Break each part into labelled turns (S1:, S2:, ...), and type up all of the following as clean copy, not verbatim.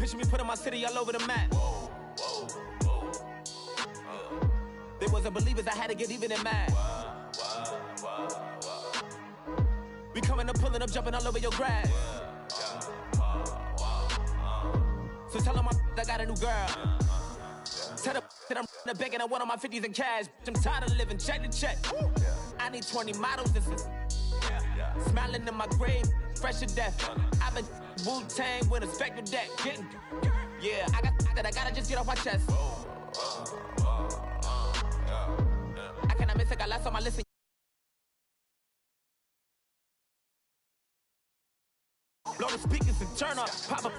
S1: Picture me putting my city all over the map. They wasn't believers, I had to get even and mad. We coming up, pulling up, jumping all over your grass. So tell them I got a new girl. Tell them that I'm in the bank and I want all my 50s in cash. I'm tired of living check to check. I need 20 models and smiling in my grave, fresh to death. I've been Wu-Tang with a spectral deck. Yeah, I gotta just get off my chest. I cannot miss it, got less on my list. Blow the speakers and turn up, pop up.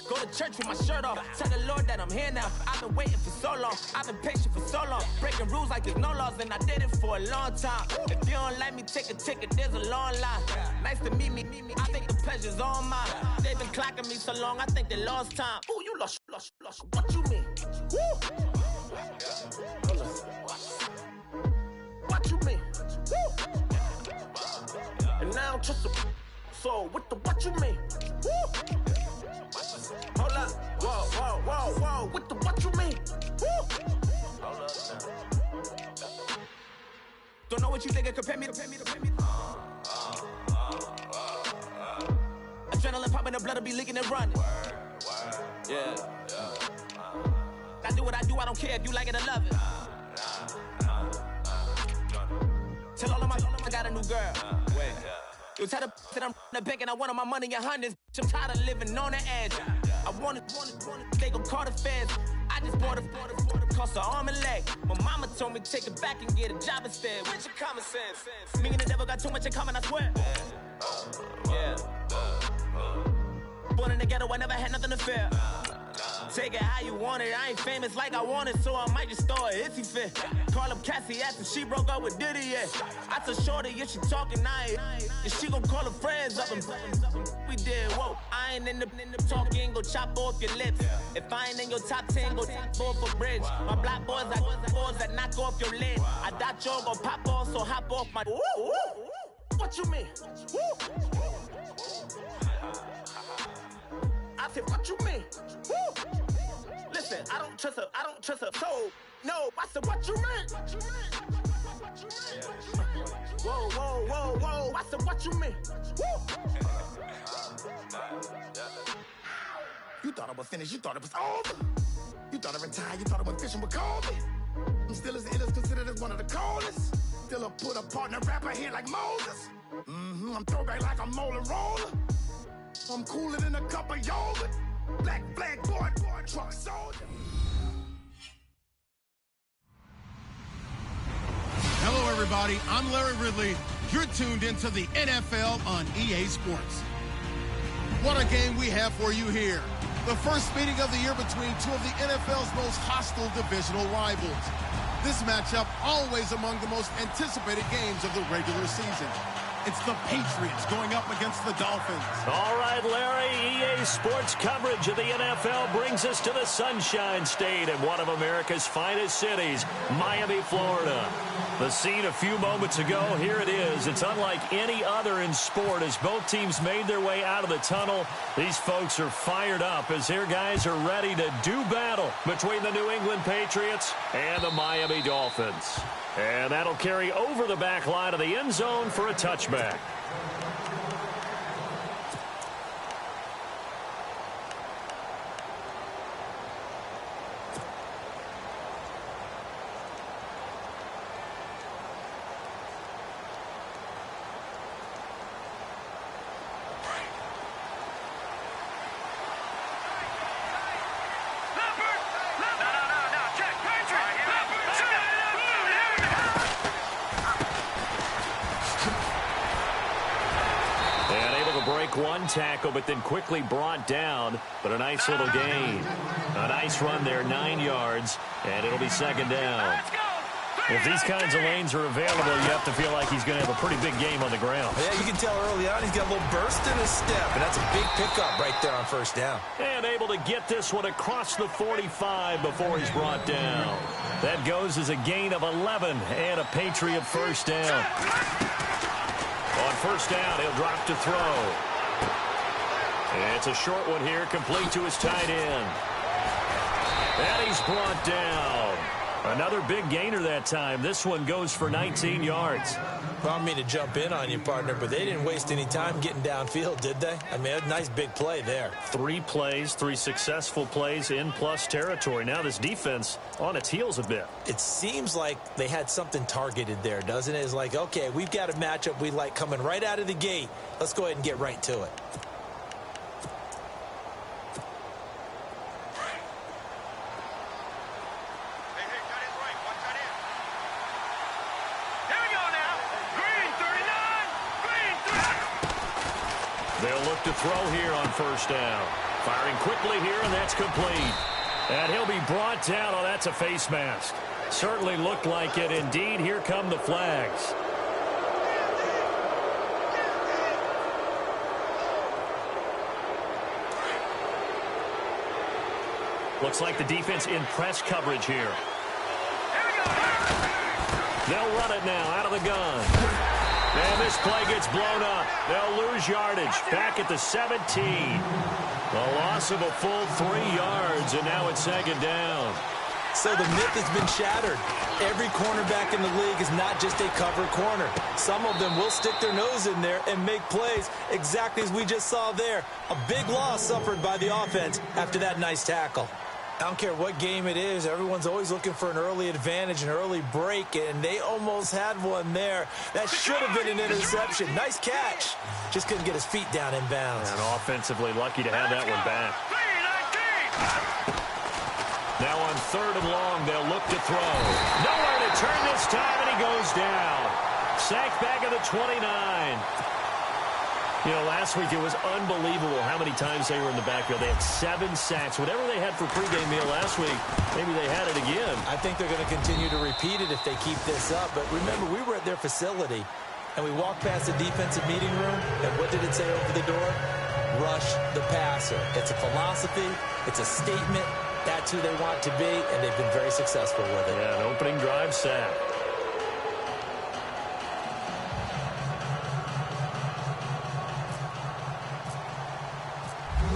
S1: Go to church with my shirt off. Tell the Lord that I'm here now. I've been waiting for so long. I've been patient for so long. Breaking rules like there's no laws, and I did it for a long time. If you don't like me, take a ticket. There's a long line. Nice to meet me. I think the pleasure's all mine. They've been clocking me so long, I think they lost time. Ooh, you lost. What you mean? Woo! What you mean? Woo! And now I'm just a. So what you mean? Woo! Hold up, whoa, what you mean? Woo! Hold up now. Don't know what you think, compare me. Adrenaline popping, the blood will be leaking and running. Yeah. I do what I do, I don't care if you like it or love it. Tell all of my I got a new girl. Wait. You tell the that I'm in the bank and I want all my money in hundreds. I'm tired of living on the edge. I want it, they gon' call the feds. I just bought a cost an arm and leg. My mama told me take it back and get a job instead. Where's your common sense? Me and the devil got too much in common, I swear. Yeah. Born in the ghetto, I never had nothing to fear. Take it how you want it. I ain't famous like I want it, so I might just throw it if he fit. Call up Cassie after she broke up with Diddy, yeah. I told Shorty if she talking, if she gon' call her friends up and we did, whoa. I ain't in the talking, go chop off your lips. If I ain't in your top 10, go top 4 for bridge. My black boys, I got boys that knock off your lid. I thought y'all gon' pop off, so hop off my. What you mean? I said, what you mean? Woo! Listen, I don't trust her, so, no, I said, what you mean? Whoa, I said, what you mean? Woo! You thought I was finished, you thought it was over. You thought I retired, you thought I went fishing with Colby. I'm still as ill as considered as one of the coldest. Still a put a partner rapper here like Moses. I'm throwback like a molar roller. I'm cooler than a cup of yogurt. Black flag boy, truck soldier.
S2: Hello, everybody. I'm Larry Ridley. You're tuned into the NFL on EA Sports. What a game we have for you here. The first meeting of the year between two of the NFL's most hostile divisional rivals. This matchup always among the most anticipated games of the regular season. It's the Patriots going up against the Dolphins.
S3: All right, Larry, EA Sports coverage of the NFL brings us to the Sunshine State in one of America's finest cities, Miami, Florida. The scene a few moments ago, here it is. It's unlike any other in sport as both teams made their way out of the tunnel. These folks are fired up as their guys are ready to do battle between the New England Patriots and the Miami Dolphins. And that'll carry over the back line of the end zone for a touchback. One tackle, but then quickly brought down, but a nice little gain. A nice run there, 9 yards, and it'll be second down. If these kinds of lanes are available, you have to feel like he's going to have a pretty big game on the ground.
S4: Yeah, you can tell early on he's got a little burst in his step, and that's a big pickup right there on first down.
S3: And able to get this one across the 45 before he's brought down. That goes as a gain of 11 and a Patriot first down. On first down, he'll drop to throw. It's a short one here, complete to his tight end. And he's brought down. Another big gainer that time. This one goes for 19 yards.
S4: I don't mean to jump in on you, partner, but they didn't waste any time getting downfield, did they? I mean, a nice big play there.
S3: 3 plays, 3 successful plays in plus territory. Now this defense on its heels a bit.
S4: It seems like they had something targeted there, doesn't it? It's like, okay, we've got a matchup we like coming right out of the gate. Let's go ahead and get right to it.
S3: They'll look to throw here on first down. Firing quickly here, and that's complete. And he'll be brought down. Oh, that's a face mask. Certainly looked like it. Indeed, here come the flags. Looks like the defense in press coverage here. They'll run it now out of the gun. And this play gets blown up. They'll lose yardage. Back at the 17. The loss of a full 3 yards, and now it's second down.
S4: So the myth has been shattered. Every cornerback in the league is not just a cover corner. Some of them will stick their nose in there and make plays exactly as we just saw there. A big loss suffered by the offense after that nice tackle. I don't care what game it is. Everyone's always looking for an early advantage, an early break, and they almost had one there. That should have been an interception. Nice catch. Just couldn't get his feet down in bounds.
S3: And offensively lucky to have that one back. Now on 3rd and long, they'll look to throw. Nowhere to turn this time, and he goes down. Sacked back at the 29. You know, last week it was unbelievable how many times they were in the backfield. They had 7 sacks. Whatever they had for pregame meal last week, maybe they had it again.
S4: I think they're going to continue to repeat it if they keep this up. But remember, we were at their facility, and we walked past the defensive meeting room, and what did it say over the door? Rush the passer. It's a philosophy. It's a statement. That's who they want to be, and they've been very successful with it.
S3: Yeah, an opening drive sack.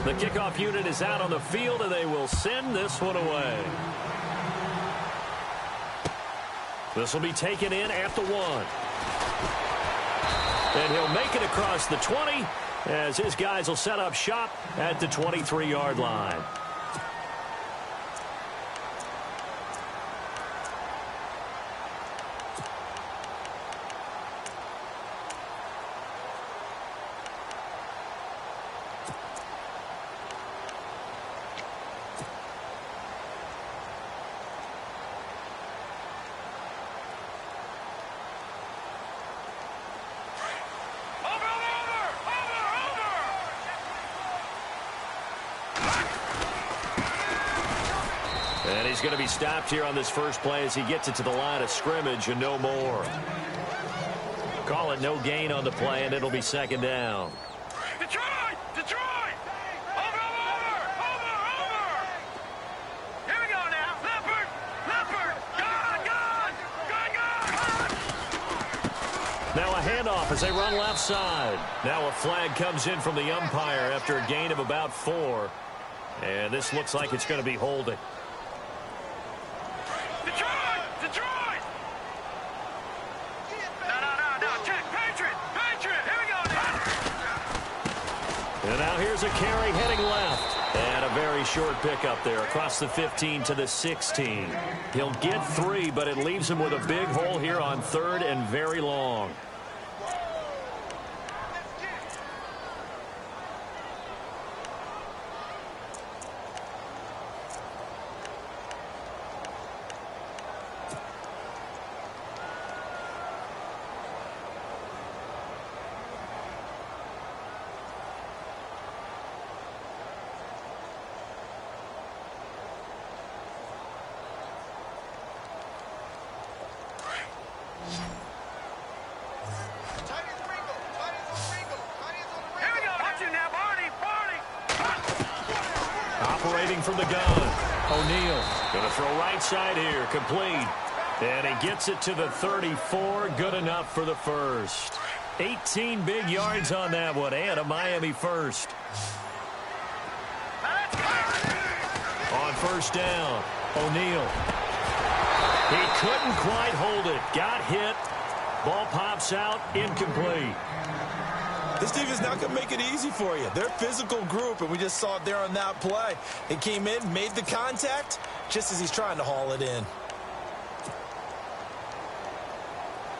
S3: The kickoff unit is out on the field, and they will send this one away. This will be taken in at the 1. And he'll make it across the 20 as his guys will set up shop at the 23-yard line. And he's going to be stopped here on this first play as he gets it to the line of scrimmage and no more. Call it no gain on the play, and it'll be second down.
S5: Detroit! Detroit! Over! Here we go now. Leopard! Gone!
S3: Now a handoff as they run left side. Now a flag comes in from the umpire after a gain of about 4. And this looks like it's going to be holding.
S5: Detroit! No. Check. Patriot! Here we go now.
S3: And now here's a carry heading left. And a very short pickup there across the 15 to the 16. He'll get 3, but it leaves him with a big hole here on 3rd and very long. Operating from the gun. O'Neal going to throw right side here. Complete. And he gets it to the 34. Good enough for the first. 18 big yards on that one and a Miami first. first down. O'Neal. He couldn't quite hold it. Got hit. Ball pops out. Incomplete.
S4: This team is not going to make it easy for you. They're a physical group, and we just saw it there on that play. He came in, made the contact, just as he's trying to haul it in.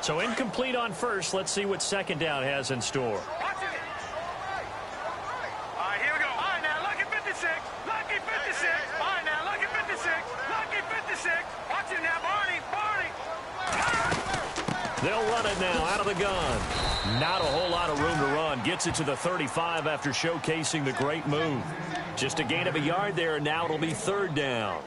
S3: So incomplete on first. Let's see what second down has in store.
S5: All right, here we go. All right, now, lucky 56. Lucky 56. All right, now, lucky 56. Lucky 56. Watch it now, Barney. Barney.
S3: They'll run it now out of the gun. Not a whole lot of room to run. Gets it to the 35 after showcasing the great move. Just a gain of a yard there, and now it'll be third down.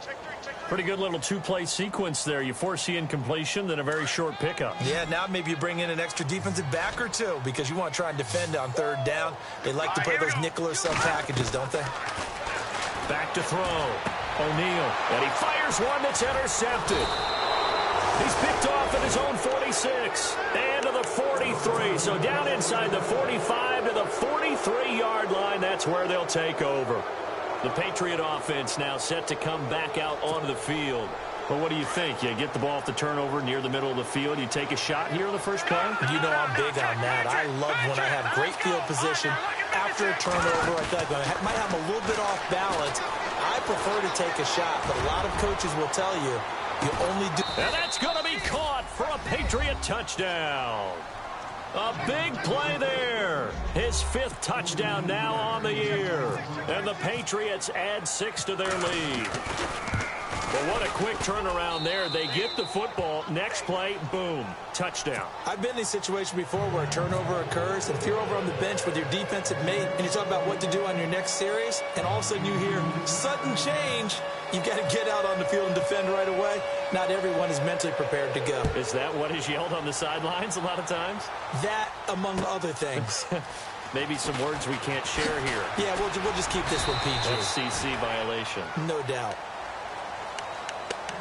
S3: Pretty good little two-play sequence there. You force the incompletion, then a very short pickup.
S4: Yeah, now maybe you bring in an extra defensive back or two because you want to try and defend on third down. They like to play those nickel or sub packages, don't they?
S3: Back to throw. O'Neal. And he fires one that's intercepted. He's picked off at his own 46 and to the 43. So down inside the 45 to the 43-yard line. That's where they'll take over. The Patriot offense now set to come back out onto the field. But what do you think? You get the ball off the turnover near the middle of the field. You take a shot here on the first play?
S4: You know I'm big on that. I love when I have great field position. After a turnover, I feel like I might have a little bit off balance. I prefer to take a shot, but a lot of coaches will tell you only do.
S3: And that's going to be caught for a Patriot touchdown. A big play there. His fifth touchdown now on the year. And the Patriots add 6 to their lead. But what a quick turnaround there. They get the football. Next play, boom, touchdown.
S4: I've been in a situation before where a turnover occurs, and if you're over on the bench with your defensive mate and you talk about what to do on your next series, and all of a sudden you hear sudden change, you've got to get out on the field and defend right away. Not everyone is mentally prepared to go.
S3: Is that what is yelled on the sidelines a lot of times?
S4: That, among other things.
S3: Maybe some words we can't share here.
S4: Yeah, we'll just keep this one PG.
S3: FCC violation.
S4: No doubt.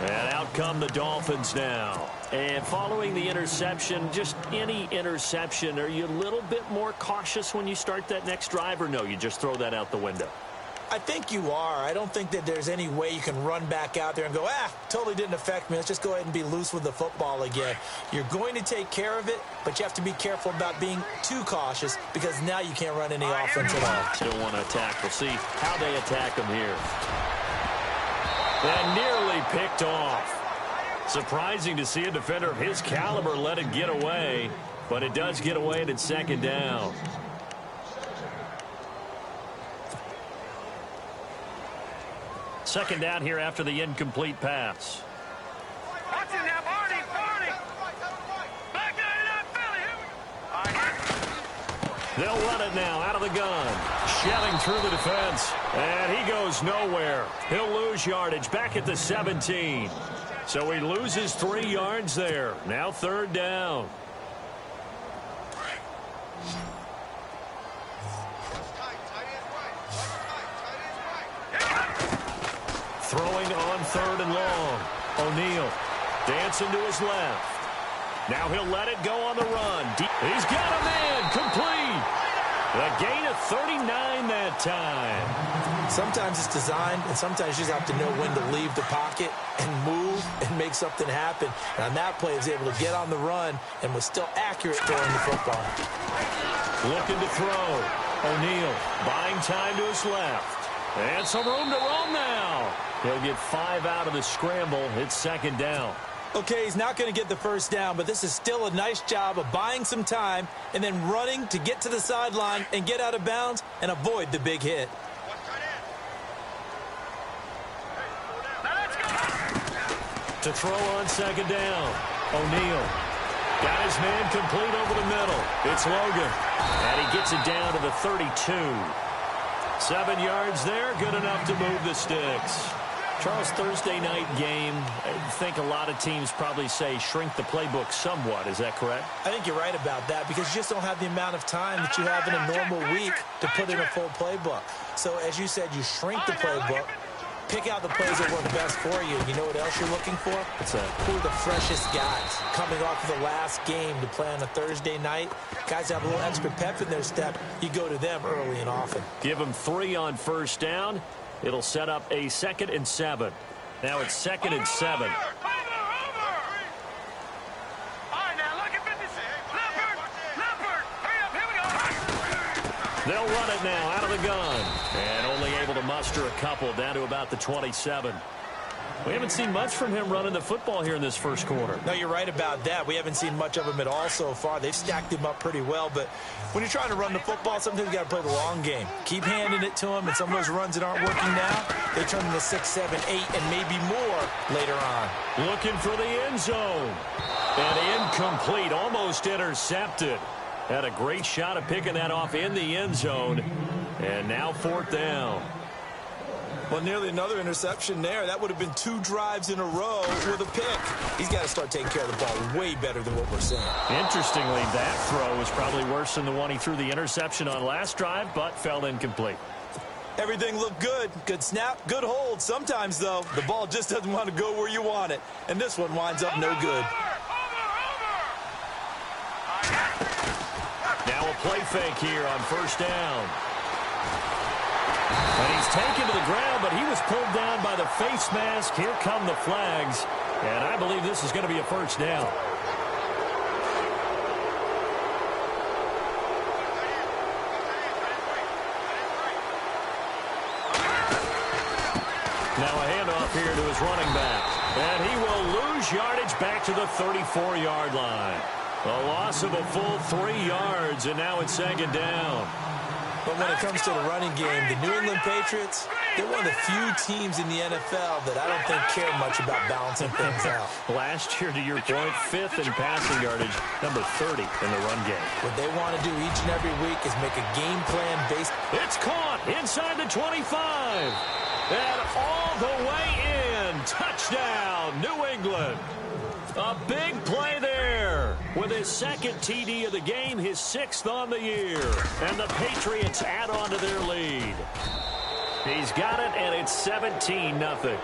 S3: And out come the Dolphins now. And following the interception, just any interception, are you a little bit more cautious when you start that next drive, or no, you just throw that out the window?
S4: I think you are. I don't think that there's any way you can run back out there and go, totally didn't affect me. Let's just go ahead and be loose with the football again. You're going to take care of it, but you have to be careful about being too cautious because now you can't run any offense at all.
S3: Still want to attack. We'll see how they attack them here. And nearly picked off. Surprising to see a defender of his caliber let it get away, but it does get away and it's second down. Second down here after the incomplete pass.
S5: Watch it now, Barney. Barney. Back 99 Philly.
S3: They'll run it now out of the gun. Shelling through the defense. And he goes nowhere. He'll lose yardage back at the 17. So he loses 3 yards there. Now third down. Throwing on third and long. O'Neal dancing to his left. Now he'll let it go on the run. He's got a man. Complete. A gain of 39 that time.
S4: Sometimes it's designed, and sometimes you just have to know when to leave the pocket and move and make something happen. And on that play, he was able to get on the run and was still accurate throwing the football.
S3: Looking to throw. O'Neal buying time to his left. And some room to roam now. He'll get 5 out of the scramble. It's second down.
S4: Okay, he's not going to get the first down, but this is still a nice job of buying some time and then running to get to the sideline and get out of bounds and avoid the big hit.
S3: To throw on second down. O'Neal got his man complete over the middle. It's Logan. And he gets it down to the 32. 7 yards there, good enough to move the sticks. Charles, Thursday night game, I think a lot of teams probably say shrink the playbook somewhat. Is that correct?
S4: I think you're right about that because you just don't have the amount of time that you have in a normal week to put in a full playbook. So, as you said, you shrink the playbook, pick out the plays that work best for you. You know what else you're looking for?
S3: What's that?
S4: Who are the freshest guys coming off of the last game to play on a Thursday night? Guys have a little extra pep in their step. You go to them early and often.
S3: Give them 3 on first down. It'll set up a 2nd and 7. Now it's 2nd and 7. They'll run it now out of the gun. And only able to muster a couple down to about the 27. We haven't seen much from him running the football here in this first quarter.
S4: No, you're right about that. We haven't seen much of him at all so far. They've stacked him up pretty well, but when you're trying to run the football, sometimes you got to play the long game. Keep handing it to him, and some of those runs that aren't working now, they turn into 6, 7, 8, and maybe more later on.
S3: Looking for the end zone. And incomplete, almost intercepted. Had a great shot at picking that off in the end zone. And now 4th down.
S4: Well, nearly another interception there. That would have been 2 drives in a row with a pick. He's got to start taking care of the ball way better than what we're seeing.
S3: Interestingly, that throw was probably worse than the one he threw the interception on last drive, but fell incomplete.
S4: Everything looked good. Good snap, good hold. Sometimes, though, the ball just doesn't want to go where you want it. And this one winds up no good.
S3: Now a play fake here on 1st down. And he's taken to the ground, but he was pulled down by the face mask. Here come the flags. And I believe this is going to be a 1st down. Now a handoff here to his running back. And he will lose yardage back to the 34-yard line. A loss of a full 3 yards, and now it's 2nd down.
S4: But when it comes to the running game, the New England Patriots, they're one of the few teams in the NFL that I don't think care much about balancing things out.
S3: Last year, to your point, 5th in passing yardage, number 30 in the run game.
S4: What they want to do each and every week is make a game plan based.
S3: It's caught inside the 25. And all the way in. Touchdown, New England. A big play there with his 2nd TD of the game, his 6th on the year. And the Patriots add on to their lead. He's got it, and it's 17-0.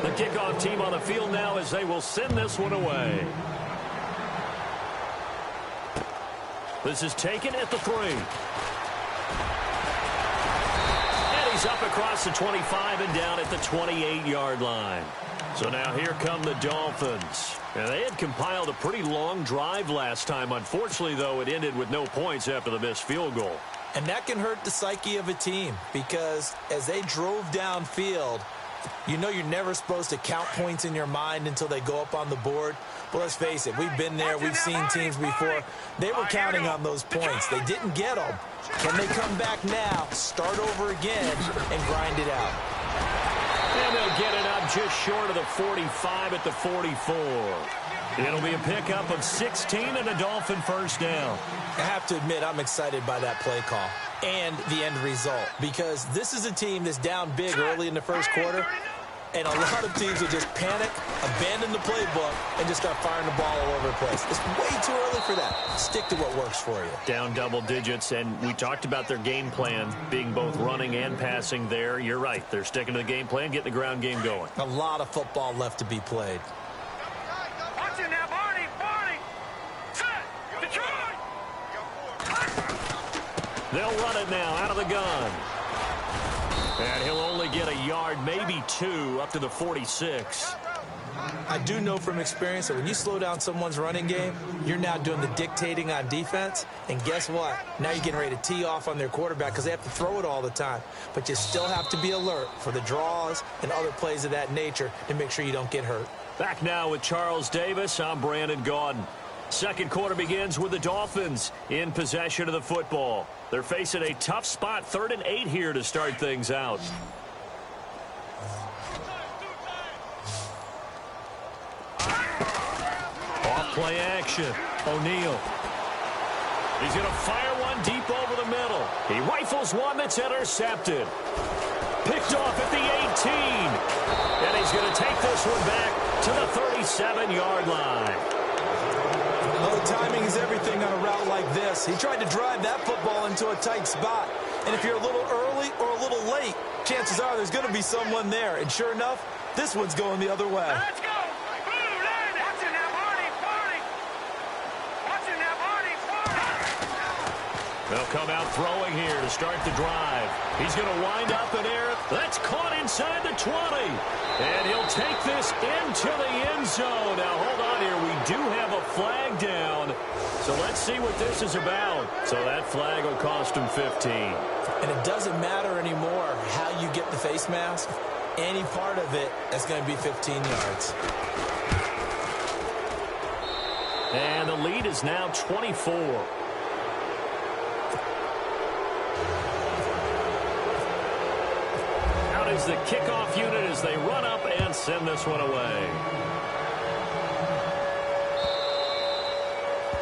S3: The kickoff team on the field now as they will send this one away. This is taken at the 3. And he's up across the 25 and down at the 28-yard line. So now here come the Dolphins. And they had compiled a pretty long drive last time. Unfortunately, though, it ended with no points after the missed field goal.
S4: And that can hurt the psyche of a team because as they drove downfield, you know you're never supposed to count points in your mind until they go up on the board. Well, let's face it, we've been there, we've seen teams before. They were counting on those points. They didn't get them. Can they come back now, start over again, and grind it out?
S3: And they'll get it up just short of the 45 at the 44. It'll be a pickup of 16 and a Dolphin 1st down.
S4: I have to admit, I'm excited by that play call and the end result because this is a team that's down big early in the first quarter, and a lot of teams will just panic, abandon the playbook, and just start firing the ball all over the place. It's way too early for that. Stick to what works for you.
S3: Down double digits, and we talked about their game plan being both running and passing there. You're right. They're sticking to the game plan, getting the ground game going.
S4: A lot of football left to be played.
S5: Watch it now, Barney. Barney. Set. Detroit.
S3: They'll run it now out of the gun. And he'll only get a yard, maybe 2, up to the 46.
S4: I do know from experience that when you slow down someone's running game, you're now doing the dictating on defense. And guess what? Now you're getting ready to tee off on their quarterback because they have to throw it all the time. But you still have to be alert for the draws and other plays of that nature to make sure you don't get hurt.
S3: Back now with Charles Davis. I'm Brandon Gaudin. Second quarter begins with the Dolphins in possession of the football. They're facing a tough spot, 3rd and 8 here to start things out. Off play action. O'Neal. He's going to fire one deep over the middle. He rifles one that's intercepted. Picked off at the 18. And he's going to take this one back to the 37-yard line.
S4: Well, the timing is everything on a route like this. He tried to drive that football into a tight spot. And if you're a little early or a little late, chances are there's going to be someone there. And sure enough, This one's going the other way.
S5: Let's go. Blue line. Watching now, Barney. Barney. Watching now, Barney. Barney.
S3: They'll come out throwing here to start the drive. He's going to wind up in air. That's caught inside the 20. And he'll take this into the end zone. Now, hold on here. We do have a flag down. So let's see what this is about. So that flag will cost him 15.
S4: And it doesn't matter anymore how you get the face mask. Any part of it, that's going to be 15 yards.
S3: And the lead is now 24. Out is the kickoff unit as they run up and send this one away.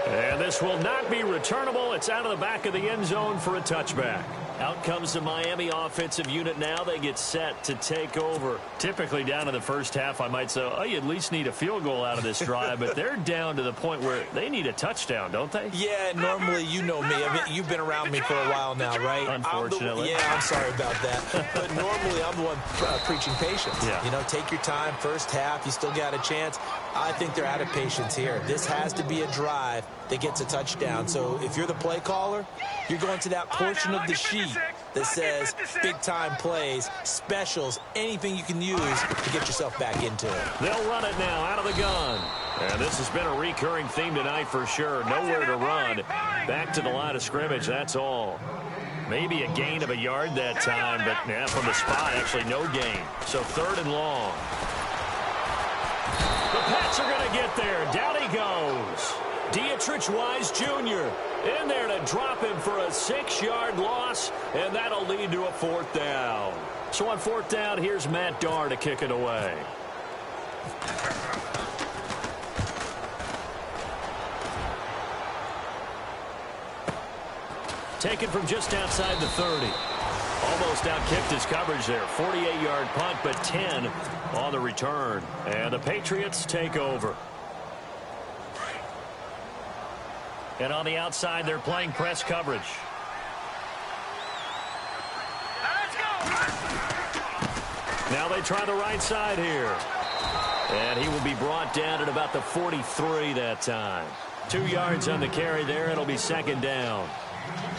S3: And this will not be returnable. It's out of the back of the end zone for a touchback. Out comes the Miami offensive unit now. They get set to take over. Typically down in the first half, I might say, oh, you at least need a field goal out of this drive. But they're down to the point where they need a touchdown, don't they?
S4: Yeah, normally, you know me. I mean, you've been around me for a while now, right?
S3: Unfortunately.
S4: I'm sorry about that. But normally, I'm the one preaching patience.
S3: Yeah.
S4: You know, take your time. First half, you still got a chance. I think they're out of patience here. This has to be a drive that gets a touchdown. So if you're the play caller, you're going to that portion of the sheet that says big-time plays, specials, anything you can use to get yourself back into it.
S3: They'll run it now out of the gun. And this has been a recurring theme tonight for sure. Nowhere to run. Back to the line of scrimmage, that's all. Maybe a gain of a yard that time, but yeah, from the spot, actually no gain. So 3rd and long. The Pats are going to get there. Down he goes. Dietrich Wise Jr. in there to drop him for a 6-yard loss, and that'll lead to a 4th down. So on 4th down, here's Matt Darr to kick it away. Taken from just outside the 30. Almost outkicked his coverage there. 48-yard punt, but 10 on the return. And the Patriots take over. And on the outside, they're playing press coverage. Now they try the right side here. And he will be brought down at about the 43 that time. 2 yards on the carry there. It'll be 2nd down.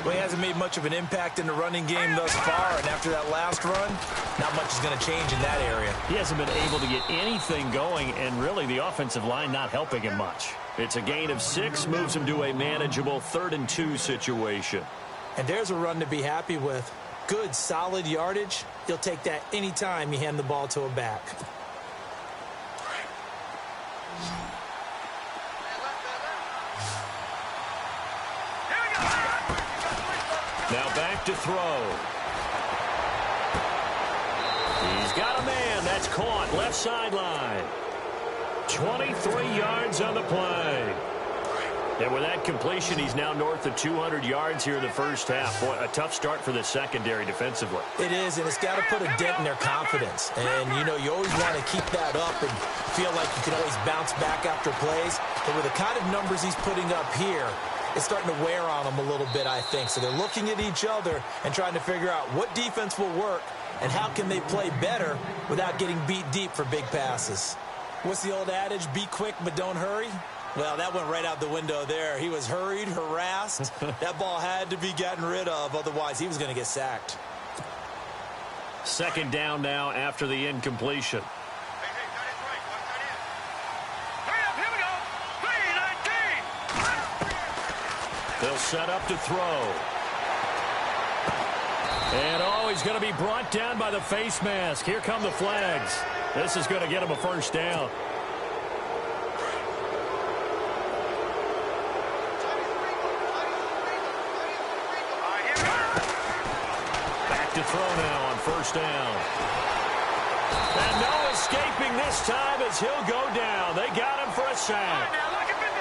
S4: Well, he hasn't made much of an impact in the running game thus far, and after that last run, not much is going to change in that area.
S3: He hasn't been able to get anything going, and really the offensive line not helping him much. It's a gain of 6, moves him to a manageable 3rd and 2 situation.
S4: And there's a run to be happy with. Good, solid yardage. He'll take that any time you hand the ball to a back.
S3: Now back to throw. He's got a man. That's caught. Left sideline. 23 yards on the play. And with that completion, he's now north of 200 yards here in the first half. Boy, a tough start for the secondary defensively.
S4: It is, and it's got to put a dent in their confidence. And, you know, you always want to keep that up and feel like you can always bounce back after plays. But with the kind of numbers he's putting up here, it's starting to wear on them a little bit, I think. So they're looking at each other and trying to figure out what defense will work and how can they play better without getting beat deep for big passes. What's the old adage? Be quick, but don't hurry. Well, that went right out the window there. He was hurried, harassed. That ball had to be gotten rid of. Otherwise, he was going to get sacked.
S3: 2nd down now after the incompletion. They'll set up to throw. And, oh, he's going to be brought down by the face mask. Here come the flags. This is going to get him a 1st down. Back to throw now on 1st down. And no escaping this time as he'll go down. They got him for a sack.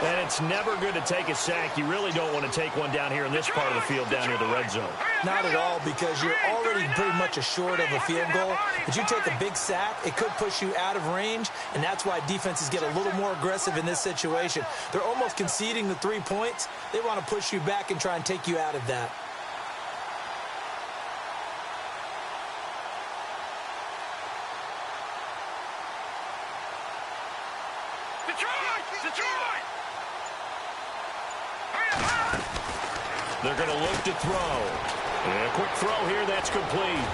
S3: And it's never good to take a sack. You really don't want to take one down here in this part of the field down near the red zone.
S4: Not at all, because you're already pretty much assured of a field goal. But you take a big sack, it could push you out of range, and that's why defenses get a little more aggressive in this situation. They're almost conceding the 3 points. They want to push you back and try and take you out of that.
S5: Detroit!
S3: They're going to look to throw. And a quick throw here, that's complete.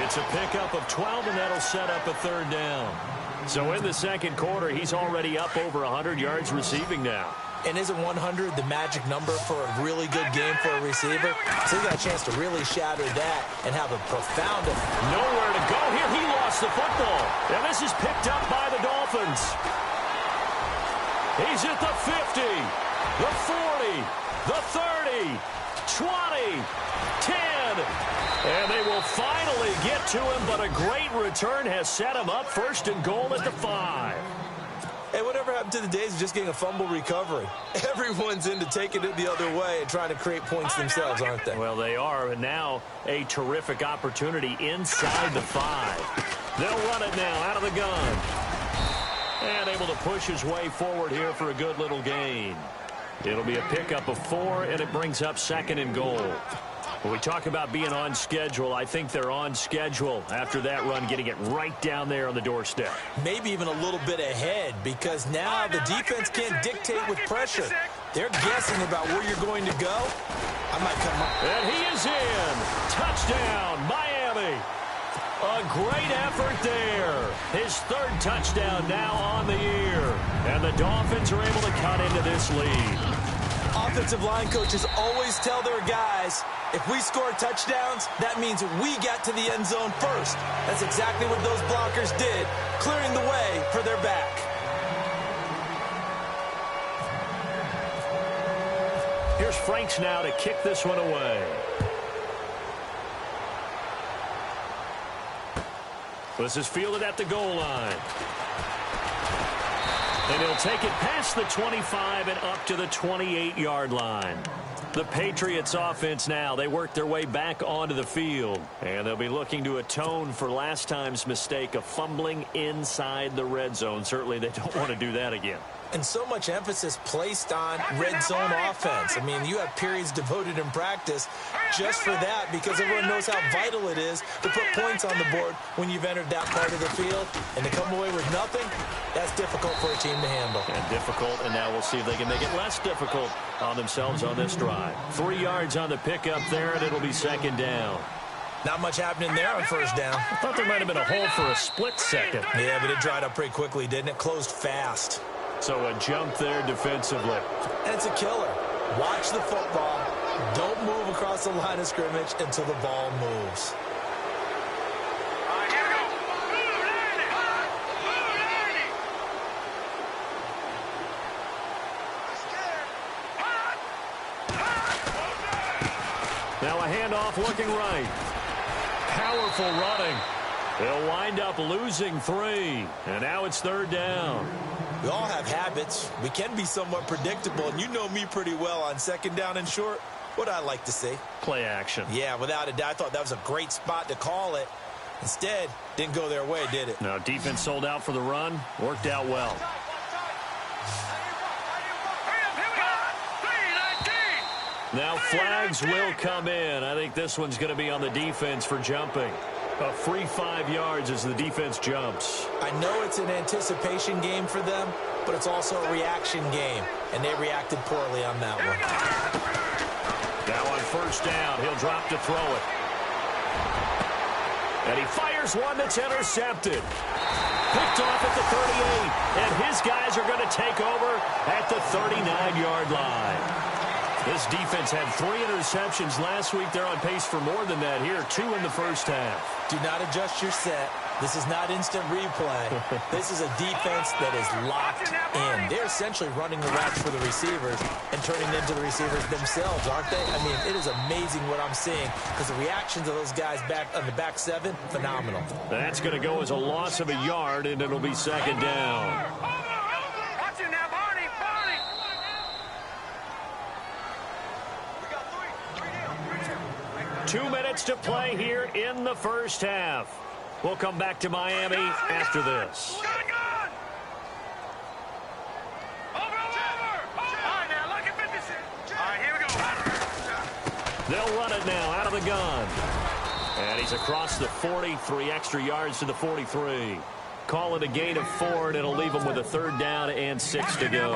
S3: It's a pickup of 12, and that'll set up a third down. So in the second quarter, he's already up over 100 yards receiving now.
S4: And isn't 100 the magic number for a really good game for a receiver? So he got a chance to really shatter that and have a profound effect.
S3: Nowhere to go here. He lost the football. And this is picked up by the Dolphins. He's at the 50, the 40, the 30, 20, 10. And they will finally get to him, but a great return has set him up first and goal at the 5.
S4: Hey, whatever happened to the days of just getting a fumble recovery? Everyone's into taking it the other way and trying to create points themselves, aren't they?
S3: Well, they are, and now a terrific opportunity inside the 5. They'll run it now out of the gun. And able to push his way forward here for a good little gain. It'll be a pickup of 4, and it brings up second and goal. When we talk about being on schedule, I think they're on schedule after that run, getting it right down there on the doorstep.
S4: Maybe even a little bit ahead, because now the defense can't dictate with pressure. They're guessing about where you're going to go. I might come up.
S3: And he is in. Touchdown, Miami. A great effort there. His third touchdown now on the year. And the Dolphins are able to cut into this lead.
S4: Offensive line coaches always tell their guys, if we score touchdowns, that means we got to the end zone first. That's exactly what those blockers did, clearing the way for their back.
S3: Here's Franks now to kick this one away. This is fielded at the goal line. And he'll take it past the 25 and up to the 28-yard line. The Patriots offense now, they work their way back onto the field. And they'll be looking to atone for last time's mistake of fumbling inside the red zone. Certainly they don't want to do that again.
S4: And so much emphasis placed on red zone offense. I mean, you have periods devoted in practice just for that, because everyone knows how vital it is to put points on the board when you've entered that part of the field. And to come away with nothing, that's difficult for a team to handle.
S3: And difficult, and now we'll see if they can make it less difficult on themselves on this drive. 3 yards on the pickup there, and it'll be second down.
S4: Not much happening there on first down.
S3: I thought there might have been a hole for a split second.
S4: Yeah, but it dried up pretty quickly, didn't it? Closed fast.
S3: So a jump there defensively.
S4: And it's a killer. Watch the football. Don't move across the line of scrimmage until the ball moves.
S3: Now a handoff looking right. Powerful running. They'll wind up losing 3. And now it's third down.
S4: We all have habits. We can be somewhat predictable, and you know me pretty well on second down and short. What I like to see.
S3: Play action.
S4: Yeah, without a doubt. I thought that was a great spot to call it. Instead, didn't go their way, did it?
S3: No, defense sold out for the run. Worked out well. Now flags will come in. I think this one's going to be on the defense for jumping. A free 5 yards as the defense jumps.
S4: I know it's an anticipation game for them, but it's also a reaction game, and they reacted poorly on that one.
S3: Now on first down, he'll drop to throw it. And he fires one that's intercepted. Picked off at the 38, and his guys are going to take over at the 39-yard line. This defense had 3 interceptions last week. They're on pace for more than that here. 2 in the first half.
S4: Do not adjust your set. This is not instant replay. This is a defense that is locked in. They're essentially running the routes for the receivers and turning into the receivers themselves, aren't they? I mean, it is amazing what I'm seeing, because the reactions of those guys back on the back 7, phenomenal.
S3: That's going to go as a loss of a yard, and it'll be second down. 2 minutes to play here in the first half. We'll come back to Miami after this. They'll run it now out of the gun. And he's across the 40, 3 extra yards to the 43. Call it a gain of 4, and it'll leave them with a 3rd down and 6 to go.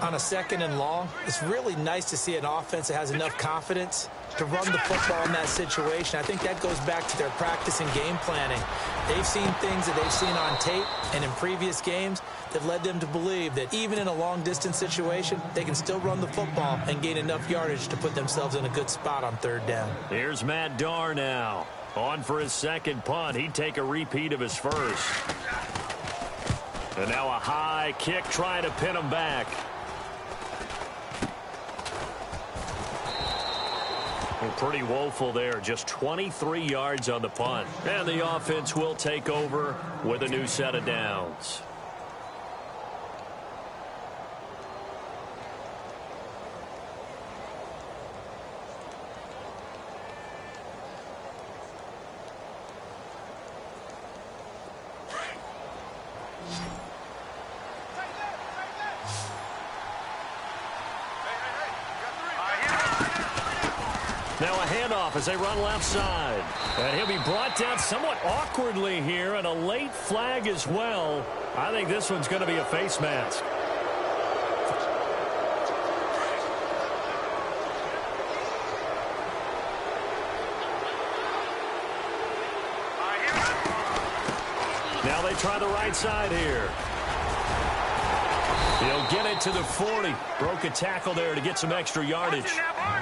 S4: On a 2nd and long, it's really nice to see an offense that has enough confidence to run the football in that situation. I think that goes back to their practice and game planning. They've seen things that they've seen on tape and in previous games that led them to believe that even in a long-distance situation, they can still run the football and gain enough yardage to put themselves in a good spot on 3rd down.
S3: Here's Matt Darr now. On for his 2nd punt. He'd take a repeat of his 1st. And now a high kick trying to pin him back. Pretty woeful there. Just 23 yards on the punt. And the offense will take over with a new set of downs. Now a handoff as they run left side. And he'll be brought down somewhat awkwardly here, and a late flag as well. I think this one's going to be a face mask. Now they try the right side here. He'll get it to the 40. Broke a tackle there to get some extra yardage.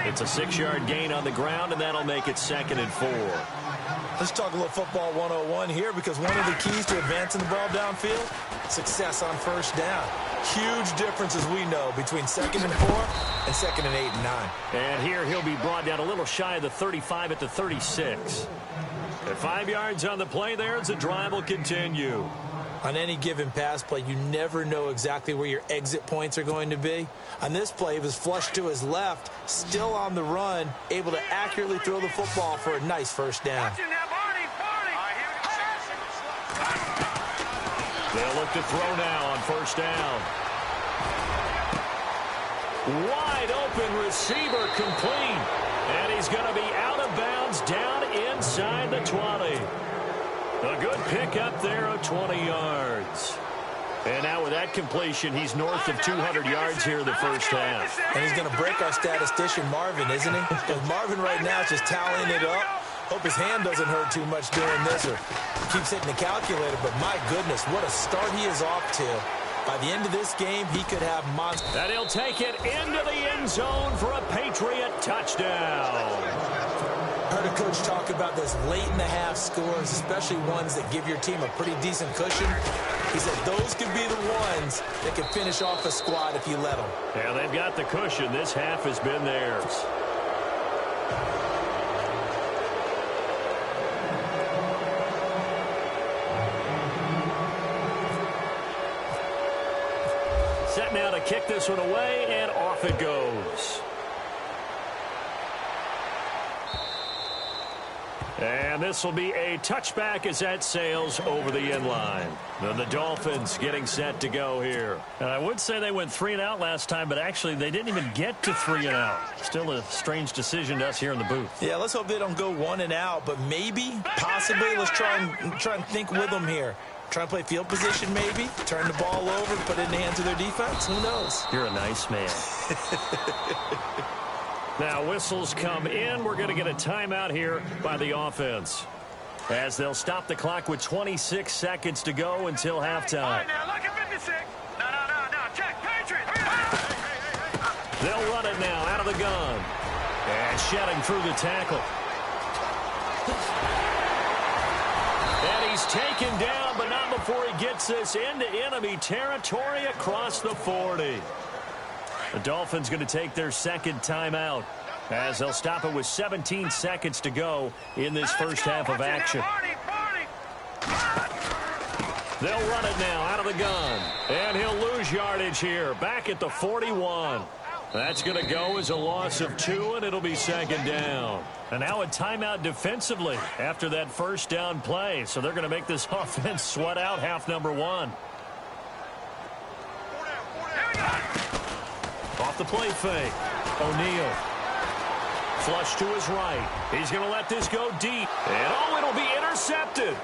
S3: It's a 6-yard gain on the ground, and that'll make it 2nd and 4.
S4: Let's talk a little football 101 here, because one of the keys to advancing the ball downfield, success on 1st down. Huge difference, as we know, between 2nd and 4 and 2nd and 8 and 9.
S3: And here he'll be brought down a little shy of the 35 at the 36. At 5 yards on the play there as the drive will continue.
S4: On any given pass play, you never know exactly where your exit points are going to be. On this play, he was flushed to his left, still on the run, able to accurately throw the football for a nice 1st down.
S3: They'll look to throw now on 1st down. Wide open receiver complete. And he's going to be out of bounds down inside the 20. A good pickup there of 20 yards. And now with that completion, he's north of 200 yards here in the 1st half.
S4: And he's going to break our statistician, Marvin, isn't he? Because Marvin right now is just tallying it up. Hope his hand doesn't hurt too much doing this, or keeps hitting the calculator. But my goodness, what a start he is off to. By the end of this game, he could have monster.
S3: And he'll take it into the end zone for a Patriot touchdown.
S4: Heard a coach talk about those late-in-the-half scores, especially ones that give your team a pretty decent cushion. He said those could be the ones that can finish off a squad if you let them.
S3: Yeah, they've got the cushion. This half has been theirs. Set now to kick this one away, and off it goes. And this will be a touchback as that sails over the end line. And the Dolphins getting set to go here. And I would say they went 3 and out last time, but actually they didn't even get to 3 and out. Still a strange decision to us here in the booth.
S4: Yeah, let's hope they don't go 1 and out, but maybe, possibly, let's try and think with them here. Try and play field position maybe, turn the ball over, put it in the hands of their defense. Who knows?
S3: You're a nice man. Now whistles come in. We're going to get a timeout here by the offense, as they'll stop the clock with 26 seconds to go until halftime.
S5: Now look at 56. No. Check. Patriot.
S3: They'll run it now out of the gun. And shedding through the tackle. And he's taken down, but not before he gets this into enemy territory across the 40. The Dolphins going to take their 2nd timeout, as they'll stop it with 17 seconds to go in this 1st half of action. They'll run it now out of the gun. And he'll lose yardage here, back at the 41. That's going to go as a loss of 2, and it'll be 2nd down. And now a timeout defensively after that 1st down play. So they're going to make this offense sweat out half number 1. Off the play fake. O'Neal. Flush to his right. He's going to let this go deep. And it'll be intercepted.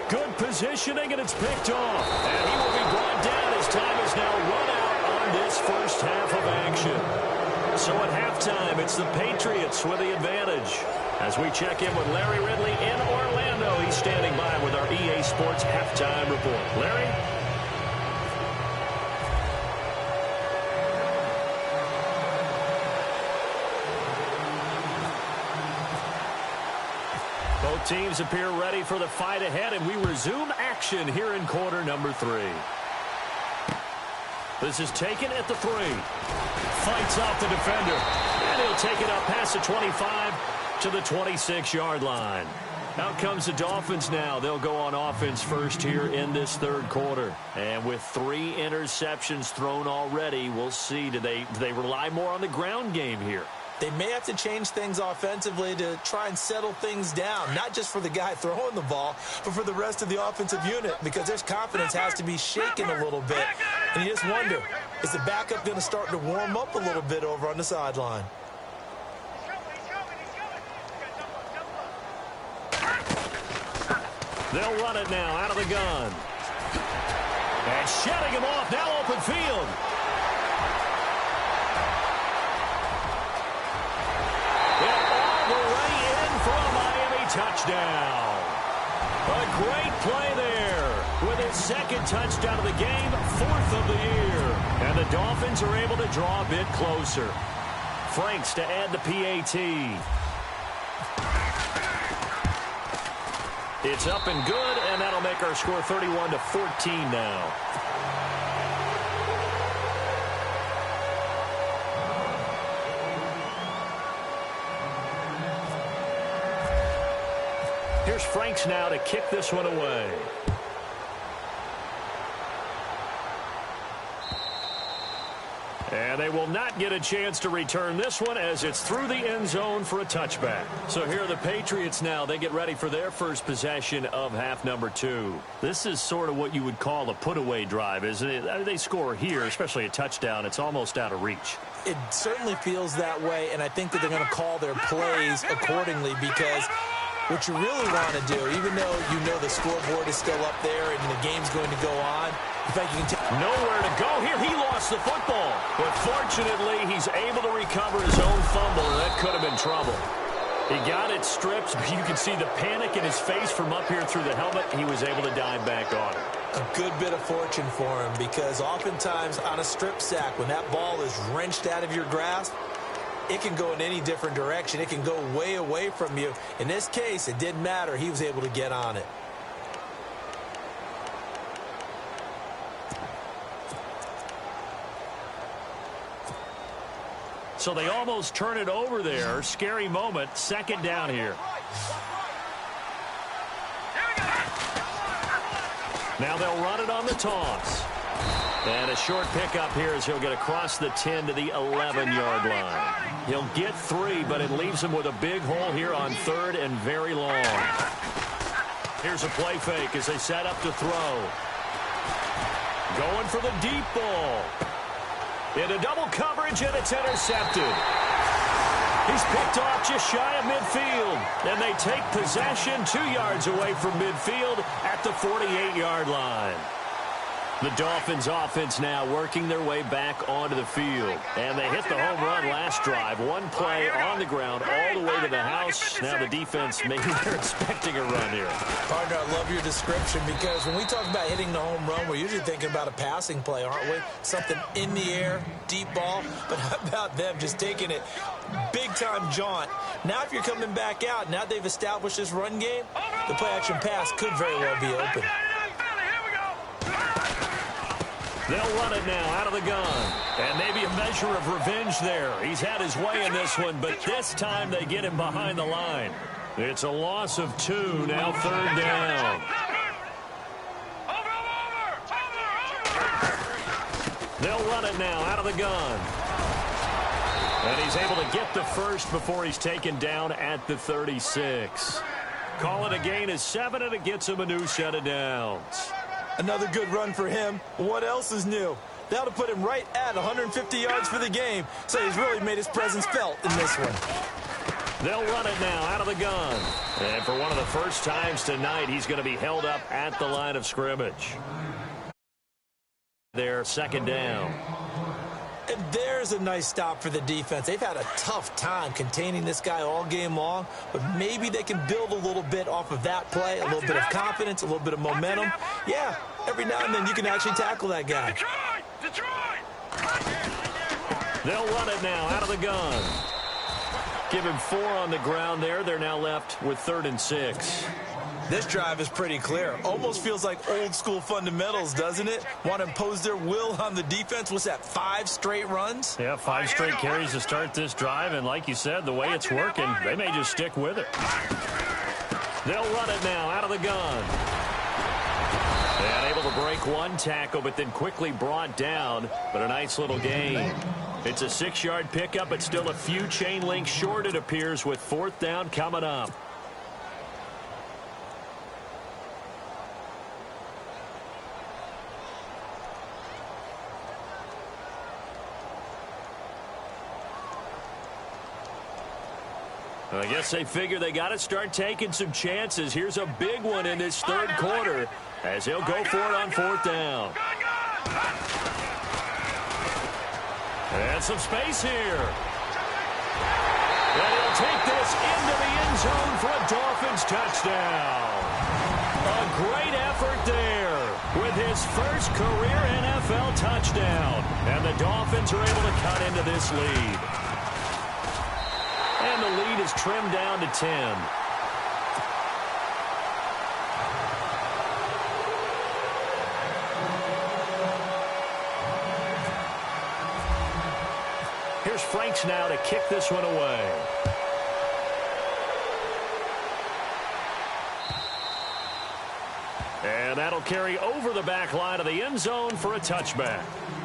S3: Good positioning, and it's picked off. And he will be brought down as time is now run out on this first half of action. So at halftime, it's the Patriots with the advantage. As we check in with Larry Ridley in Orlando, he's standing by with our EA Sports halftime report. Larry? Both teams appear ready for the fight ahead, and we resume action here in quarter number 3. This is taken at the 3. Fights off the defender. And he'll take it up past the 25 to the 26-yard line. Out comes the Dolphins now. They'll go on offense first here in this third quarter. And with 3 interceptions thrown already, we'll see. Do they rely more on the ground game here?
S4: They may have to change things offensively to try and settle things down, not just for the guy throwing the ball, but for the rest of the offensive unit, because their confidence has to be shaken a little bit. And you just wonder, is the backup going to start to warm up a little bit over on the sideline?
S3: They'll run it now out of the gun. And shutting him off, now open field. Touchdown. A great play there with his second touchdown of the game, 4th of the year. And the Dolphins are able to draw a bit closer. Franks to add the PAT. It's up and good, and that'll make our score 31-14 now. Here's Franks now to kick this one away. And they will not get a chance to return this one as it's through the end zone for a touchback. So here are the Patriots now. They get ready for their first possession of half number 2. This is sort of what you would call a put-away drive, isn't it? They score here, especially a touchdown. It's almost out of reach.
S4: It certainly feels that way, and I think that they're going to call their plays accordingly, because what you really want to do, even though you know the scoreboard is still up there and the game's going to go on, in fact, you can take
S3: nowhere to go here. He lost the football, but fortunately, he's able to recover his own fumble, and that could have been trouble. He got it stripped. You can see the panic in his face from up here through the helmet. He was able to dive back on it.
S4: A good bit of fortune for him, because oftentimes on a strip sack, when that ball is wrenched out of your grasp, it can go in any different direction. It can go way away from you. In this case, it didn't matter. He was able to get on it.
S3: So they almost turn it over there. Scary moment. Second down here. Now they'll run it on the toss. And a short pickup here as he'll get across the 10 to the 11-yard line. He'll get 3, but it leaves him with a big hole here on 3rd and very long. Here's a play fake as they set up to throw. Going for the deep ball. Into double coverage, and it's intercepted. He's picked off just shy of midfield. And they take possession 2 yards away from midfield at the 48-yard line. The Dolphins offense now working their way back onto the field. And they hit the home run last drive. One play on the ground all the way to the house. Now the defense, maybe they're expecting a run here.
S4: Partner, I love your description, because when we talk about hitting the home run, we're usually thinking about a passing play, aren't we? Something in the air, deep ball. But how about them just taking it big-time jaunt? Now if you're coming back out, now they've established this run game, the play-action pass could very well be open.
S3: They'll run it now out of the gun. And maybe a measure of revenge there. He's had his way in this one, but this time they get him behind the line. It's a loss of 2, now 3rd down. They'll run it now out of the gun. And he's able to get the first before he's taken down at the 36. Call it a gain of 7, and it gets him a new set of downs.
S4: Another good run for him. What else is new? That'll put him right at 150 yards for the game. So he's really made his presence felt in this one.
S3: They'll run it now out of the gun. And for one of the first times tonight, he's going to be held up at the line of scrimmage. Their second down.
S4: And there's a nice stop for the defense. They've had a tough time containing this guy all game long, but maybe they can build a little bit off of that play, a little bit of confidence, a little bit of momentum. Yeah, every now and then you can actually tackle that guy.
S3: They'll run it now out of the gun. Give him 4 on the ground there. They're now left with 3rd and 6.
S4: This drive is pretty clear. Almost feels like old school fundamentals, doesn't it? Want to impose their will on the defense. What's that, 5 straight runs?
S3: Yeah, 5 straight carries to start this drive. And like you said, the way it's working, they may just stick with it. They'll run it now out of the gun. And able to break 1 tackle, but then quickly brought down. But a nice little gain. It's a 6-yard pickup, but still a few chain links short, it appears, with 4th down coming up. I guess they figure they got to start taking some chances. Here's a big one in this 3rd quarter as he'll go for it on 4th down. And some space here. And he'll take this into the end zone for a Dolphins touchdown. A great effort there with his first career NFL touchdown. And the Dolphins are able to cut into this lead. And the lead is trimmed down to 10. Here's Franks now to kick this one away. And that'll carry over the back line of the end zone for a touchback.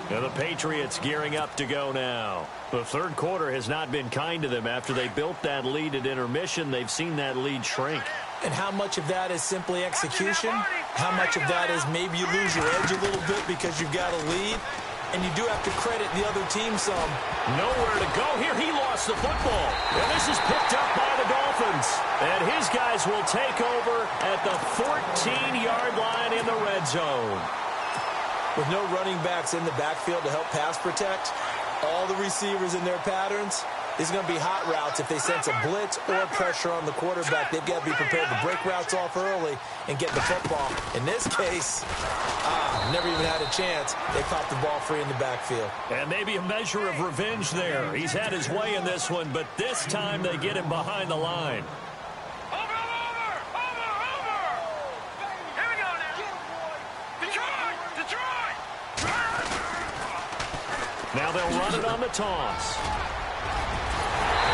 S3: And the Patriots gearing up to go now. The 3rd quarter has not been kind to them. After they built that lead at intermission, they've seen that lead shrink.
S4: And how much of that is simply execution? How much of that is maybe you lose your edge a little bit because you've got a lead? And you do have to credit the other team some.
S3: Nowhere to go here. He lost the football. And this is picked up by the Dolphins. And his guys will take over at the 14-yard line in the red zone.
S4: With no running backs in the backfield to help pass protect, all the receivers in their patterns, these are going to be hot routes. If they sense a blitz or pressure on the quarterback, they've got to be prepared to break routes off early and get the football. In this case, never even had a chance. They popped the ball free in the backfield.
S3: And maybe a measure of revenge there. He's had his way in this one, but this time they get him behind the line. Now they'll run it on the toss.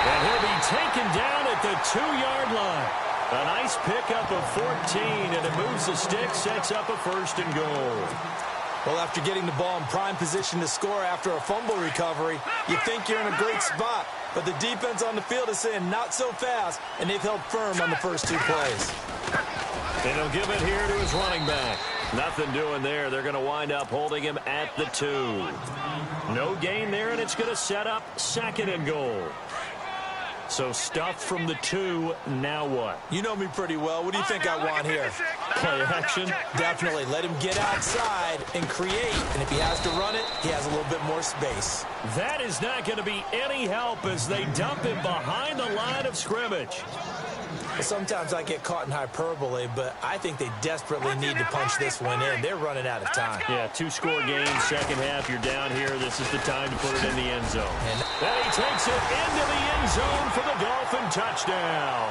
S3: And he'll be taken down at the 2-yard line. A nice pickup of 14, and it moves the stick, sets up a 1st and goal.
S4: Well, after getting the ball in prime position to score after a fumble recovery, you think you're in a great spot. But the defense on the field is saying not so fast, and they've held firm on the first 2 plays.
S3: And he'll give it here to his running back. Nothing doing there. They're going to wind up holding him at the 2. No gain there, and it's going to set up 2nd and goal. So stuffed from the 2, now what?
S4: You know me pretty well. What do you think I want here?
S3: Play action?
S4: Definitely. Let him get outside and create. And if he has to run it, he has a little bit more space.
S3: That is not going to be any help as they dump him behind the line of scrimmage.
S4: Sometimes I get caught in hyperbole, but I think they desperately need to punch this one in. They're running out of time.
S3: Yeah, 2-score game, second half, you're down here. This is the time to put it in the end zone. And he takes it into the end zone for the Dolphin touchdown.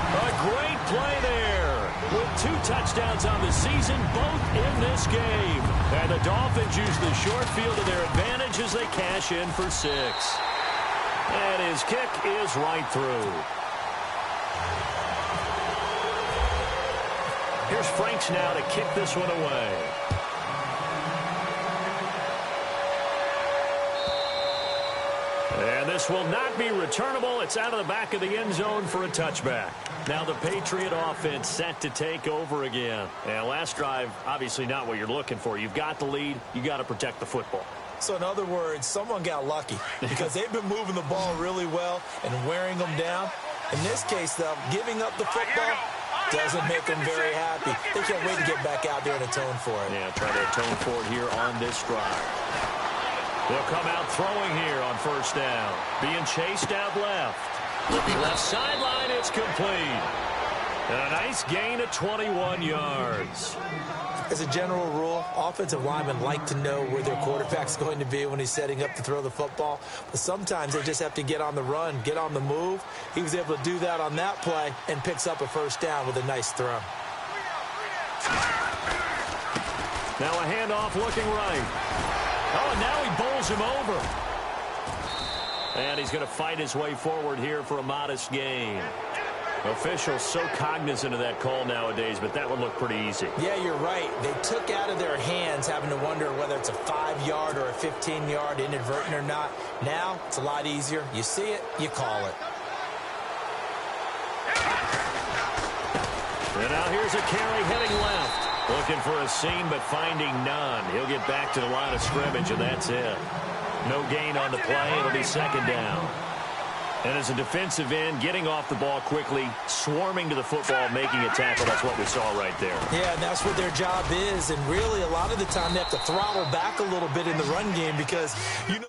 S3: A great play there with 2 touchdowns on the season, both in this game. And the Dolphins use the short field to their advantage as they cash in for 6. And his kick is right through. Here's Franks now to kick this one away. And this will not be returnable. It's out of the back of the end zone for a touchback. Now the Patriot offense set to take over again. And last drive, obviously not what you're looking for. You've got the lead. You got to protect the football.
S4: So in other words, someone got lucky because they've been moving the ball really well and wearing them down. In this case, though, giving up the football doesn't make them very happy. They can't wait to get back out there and atone for it.
S3: Yeah, try to atone for it here on this drive. They'll come out throwing here on first down. Being chased out left. Looking left sideline, it's complete. And a nice gain of 21 yards.
S4: As a general rule, offensive linemen like to know where their quarterback's going to be when he's setting up to throw the football. But sometimes they just have to get on the run, get on the move. He was able to do that on that play and picks up a first down with a nice throw.
S3: Now a handoff looking right. Oh, and now he bowls him over. And he's going to fight his way forward here for a modest gain. Officials so cognizant of that call nowadays, but that would look pretty easy.
S4: Yeah, you're right. They took out of their hands having to wonder whether it's a 5-yard or a 15-yard inadvertent or not. Now, it's a lot easier. You see it, you call it.
S3: And now here's a carry heading left. Looking for a seam, but finding none. He'll get back to the line of scrimmage, and that's it. No gain on the play. It'll be second down. And as a defensive end, getting off the ball quickly, swarming to the football, making a tackle, that's what we saw right there.
S4: Yeah, and that's what their job is. And really, a lot of the time, they have to throttle back a little bit in the run game because, you know,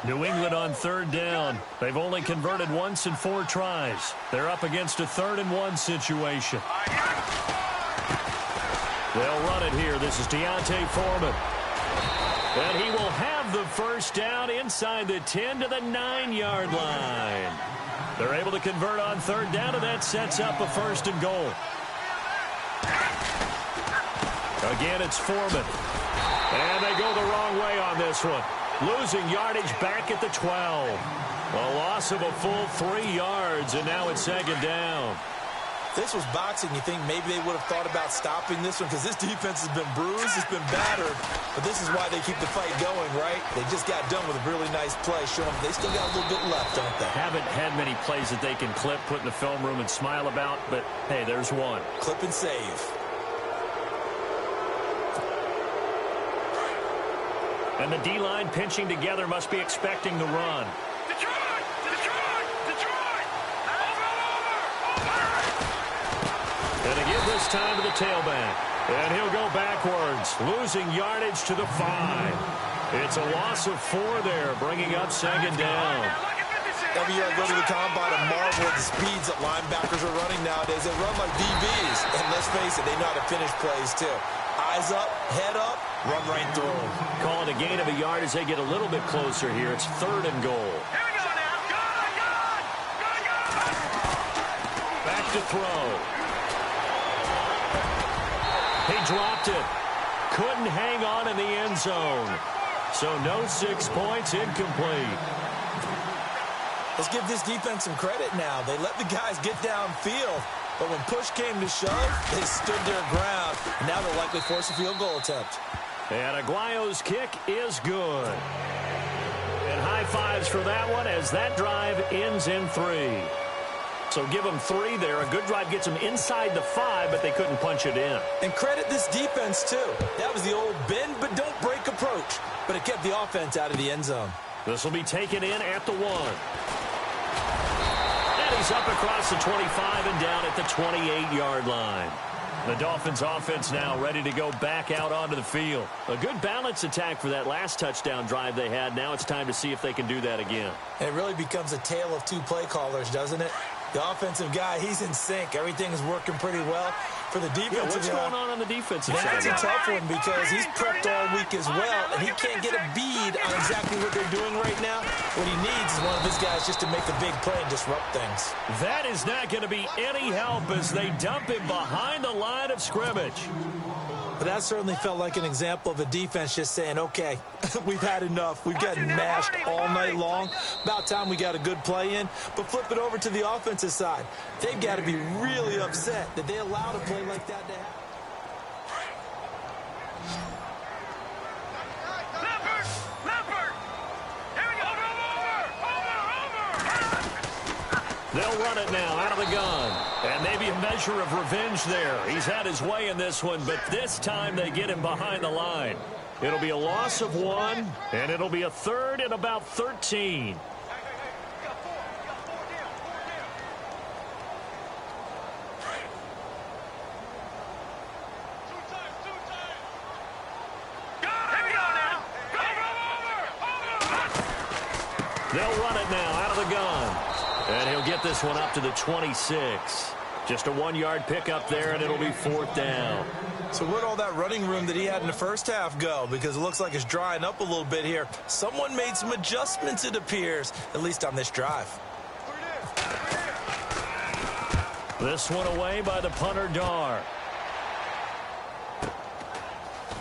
S3: New England on third down. They've only converted once in 4 tries. They're up against a 3rd-and-1 situation. They'll run it here. This is Deontay Foreman. And he will have the first down inside the 10 to the 9-yard line. They're able to convert on third down, and that sets up a 1st and goal. Again, it's Foreman. And they go the wrong way on this one. Losing yardage back at the 12. A loss of a full 3 yards, and now it's second down.
S4: This was boxing. You think maybe they would have thought about stopping this one because this defense has been bruised, it's been battered, but this is why they keep the fight going, right? They just got done with a really nice play, showing they still got a little bit left, don't they?
S3: Haven't had many plays that they can clip, put in the film room, and smile about, but hey, there's one.
S4: Clip and save.
S3: And the D-line pinching together must be expecting the run.
S5: Detroit! Detroit! Detroit!
S3: And to give this time to the tailback. And he'll go backwards, losing yardage to the 5. It's a loss of 4 there, bringing up second down.
S4: Every year I go to the combine and marvel at the speeds that linebackers are running nowadays. They run like DBs. And let's face it, they know how to finish plays too. Eyes up, head up, run right through them.
S3: Call it a gain of a yard as they get a little bit closer here. It's 3rd and goal.
S5: Here we go now. Good!
S3: Back to throw. He dropped it. Couldn't hang on in the end zone. So no 6 points, incomplete.
S4: Let's give this defense some credit now. They let the guys get downfield. But when push came to shove, they stood their ground. And now they'll likely force a field goal attempt.
S3: And Aguayo's kick is good. And high fives for that one as that drive ends in 3. So give them 3 there. A good drive gets them inside the 5, but they couldn't punch it in.
S4: And credit this defense, too. That was the old bend but don't break approach. But it kept the offense out of the end zone.
S3: This will be taken in at the 1. He's up across the 25 and down at the 28-yard line. The Dolphins offense now ready to go back out onto the field. A good balance attack for that last touchdown drive they had. Now it's time to see if they can do that again.
S4: And it really becomes a tale of 2 play callers, doesn't it? The offensive guy, he's in sync. Everything is working pretty well. For the defensive
S3: guy, what's going on the defensive side?
S4: That's a tough one because he's prepped all week as well, and he can't get a bead on exactly what they're doing right now. What he needs is one of his guys just to make a big play and disrupt things.
S3: That is not going to be any help as they dump him behind the line of scrimmage.
S4: But that certainly felt like an example of a defense just saying, okay, we've had enough. We've gotten mashed all night long. About time we got a good play in. But flip it over to the offensive side. They've got to be really upset that they allowed a play like that to happen.
S3: They'll run it now out of the gun. And maybe a measure of revenge there. He's had his way in this one, but this time they get him behind the line. It'll be a loss of 1, and it'll be a 3rd and about 13. They'll run it now out of the gun. And he'll get this one up to the 26. Just a 1-yard pickup there, and it'll be 4th down.
S4: So where'd all that running room that he had in the first half go? Because it looks like it's drying up a little bit here. Someone made some adjustments, it appears, at least on this drive.
S3: This one away by the punter, Dar.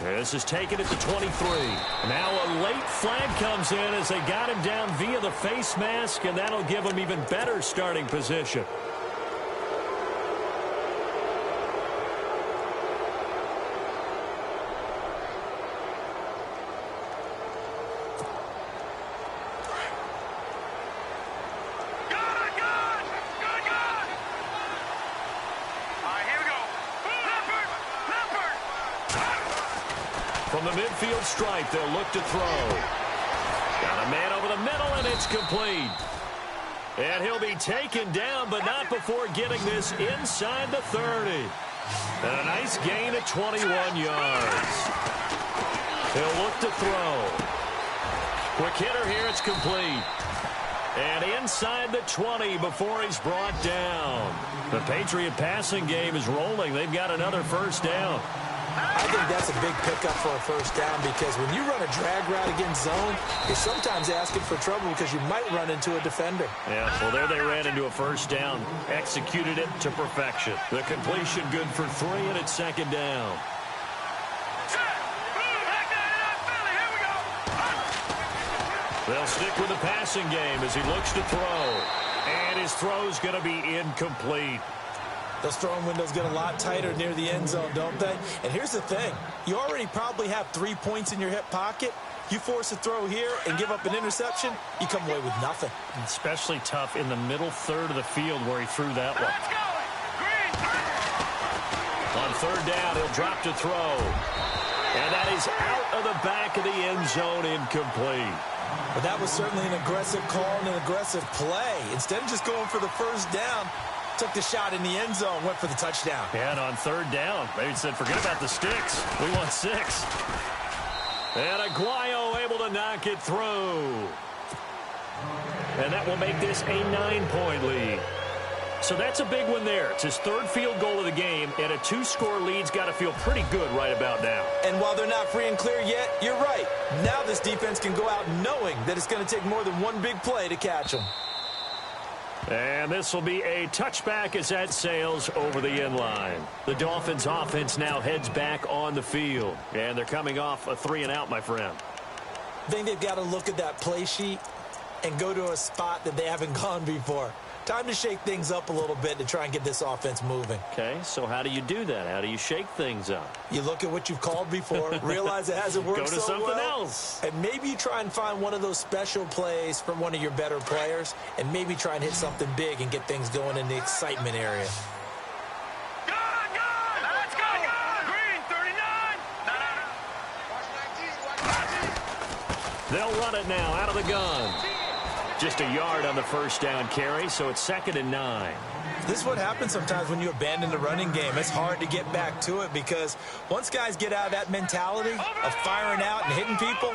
S3: This is taken at the 23. Now a late flag comes in as they got him down via the face mask, and that'll give him even better starting position. From the midfield stripe, they'll look to throw. Got a man over the middle, and it's complete. And he'll be taken down, but not before getting this inside the 30. And a nice gain of 21 yards. He'll look to throw. Quick hitter here, it's complete. And inside the 20 before he's brought down. The Patriot passing game is rolling. They've got another first down.
S4: I think that's a big pickup for a first down because when you run a drag route against zone, you're sometimes asking for trouble because you might run into a defender.
S3: Yeah, well, there they ran into a first down. Executed it to perfection. The completion good for 3, and it's 2nd down. They'll stick with the passing game as he looks to throw. And his throw's going to be incomplete.
S4: Those throwing windows get a lot tighter near the end zone, don't they? And here's the thing. You already probably have 3 points in your hip pocket. You force a throw here and give up an interception, you come away with nothing.
S3: Especially tough in the middle third of the field where he threw that one. On 3rd down, he'll drop to throw. And that is out of the back of the end zone, incomplete.
S4: But that was certainly an aggressive call and an aggressive play. Instead of just going for the first down, took the shot in the end zone, went for the touchdown.
S3: Yeah, and on 3rd down, they said, forget about the sticks. We want 6. And Aguayo able to knock it through. And that will make this a 9-point lead. So that's a big one there. It's his 3rd field goal of the game, and a 2-score lead's got to feel pretty good right about now.
S4: And while they're not free and clear yet, you're right. Now this defense can go out knowing that it's going to take more than one big play to catch them.
S3: And this will be a touchback as that sails over the end line. The Dolphins offense now heads back on the field. And they're coming off a 3-and-out, my friend.
S4: I think they've got to look at that play sheet and go to a spot that they haven't gone before. Time to shake things up a little bit to try and get this offense moving.
S3: Okay, so how do you do that? How do you shake things up?
S4: You look at what you've called before, realize it hasn't worked so well.
S3: Go to something else.
S4: And maybe you try and find one of those special plays from one of your better players, and maybe try and hit something big and get things going in the excitement area.
S5: Let's go! Green, 39!
S3: They'll run it now out of the gun. Just a yard on the first down carry, so it's 2nd and 9.
S4: This is what happens sometimes when you abandon the running game. It's hard to get back to it because once guys get out of that mentality of firing out and hitting people,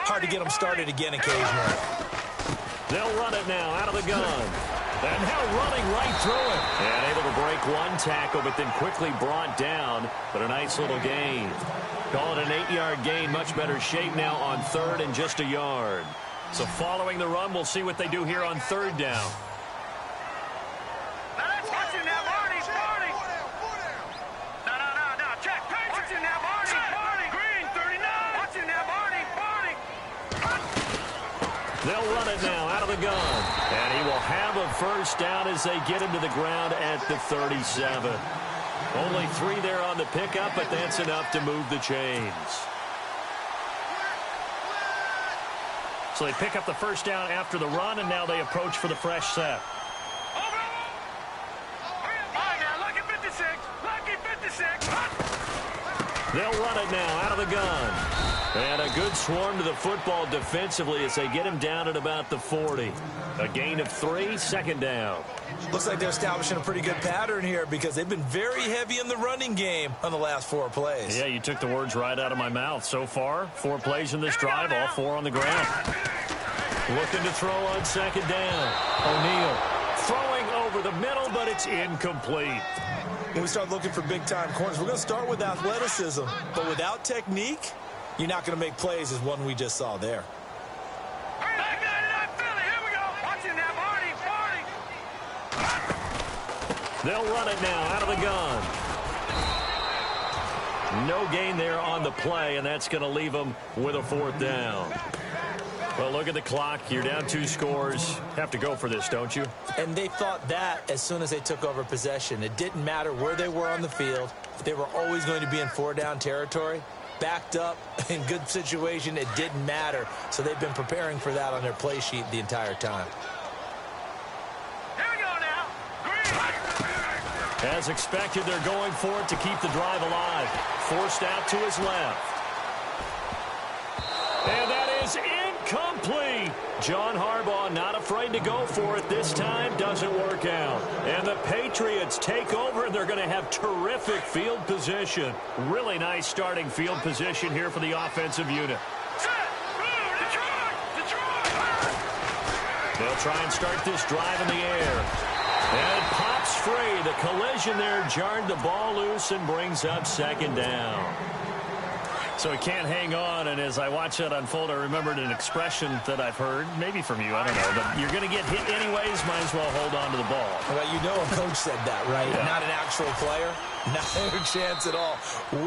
S4: hard to get them started again occasionally.
S3: They'll run it now out of the gun. And now running right through it. And able to break one tackle, but then quickly brought down. But a nice little gain. Call it an 8-yard gain. Much better shape now on 3rd and just a yard. So following the run, we'll see what they do here on 3rd down.
S5: Watching now, Marty. No. Check. Watching now, Marty. Green, 39. Watching now, Marty.
S3: They'll run it now out of the gun. And he will have a first down as they get him to the ground at the 37. Only 3 there on the pickup, but that's enough to move the chains. So they pick up the first down after the run, and now they approach for the fresh set.
S5: 56.
S3: They'll run it now out of the gun. And a good swarm to the football defensively as they get him down at about the 40. A gain of 3, second down.
S4: Looks like they're establishing a pretty good pattern here because they've been very heavy in the running game on the last 4 plays.
S3: Yeah, you took the words right out of my mouth. So far, 4 plays in this drive, all 4 on the ground. Looking to throw on second down. O'Neal throwing over the middle, but it's incomplete.
S4: When we start looking for big-time corners, we're going to start with athleticism. But without technique, you're not going to make plays as one we just saw there.
S3: They'll run it now out of the gun. No gain there on the play, and that's going to leave them with a 4th down. Well, look at the clock. You're down 2 scores. Have to go for this, don't you?
S4: And they thought that as soon as they took over possession. It didn't matter where they were on the field. They were always going to be in 4-down territory. Backed up, in good situation, it didn't matter. So they've been preparing for that on their play sheet the entire time.
S5: Here we go now.
S3: As expected, they're going for it to keep the drive alive. Forced out to his left. And that is incomplete. John Harbaugh not afraid to go for it this time. Doesn't work out. And the Patriots take over, and they're going to have terrific field position. Really nice starting field position here for the offensive unit. They'll try and start this drive in the air. And pops free. The collision there jarred the ball loose and brings up second down. So he can't hang on, and as I watch that unfold, I remembered an expression that I've heard, maybe from you, I don't know, but you're going to get hit anyways, might as well hold on to the ball.
S4: Well, you know a coach said that, right?
S3: Yeah.
S4: Not an actual player. Not a chance at all.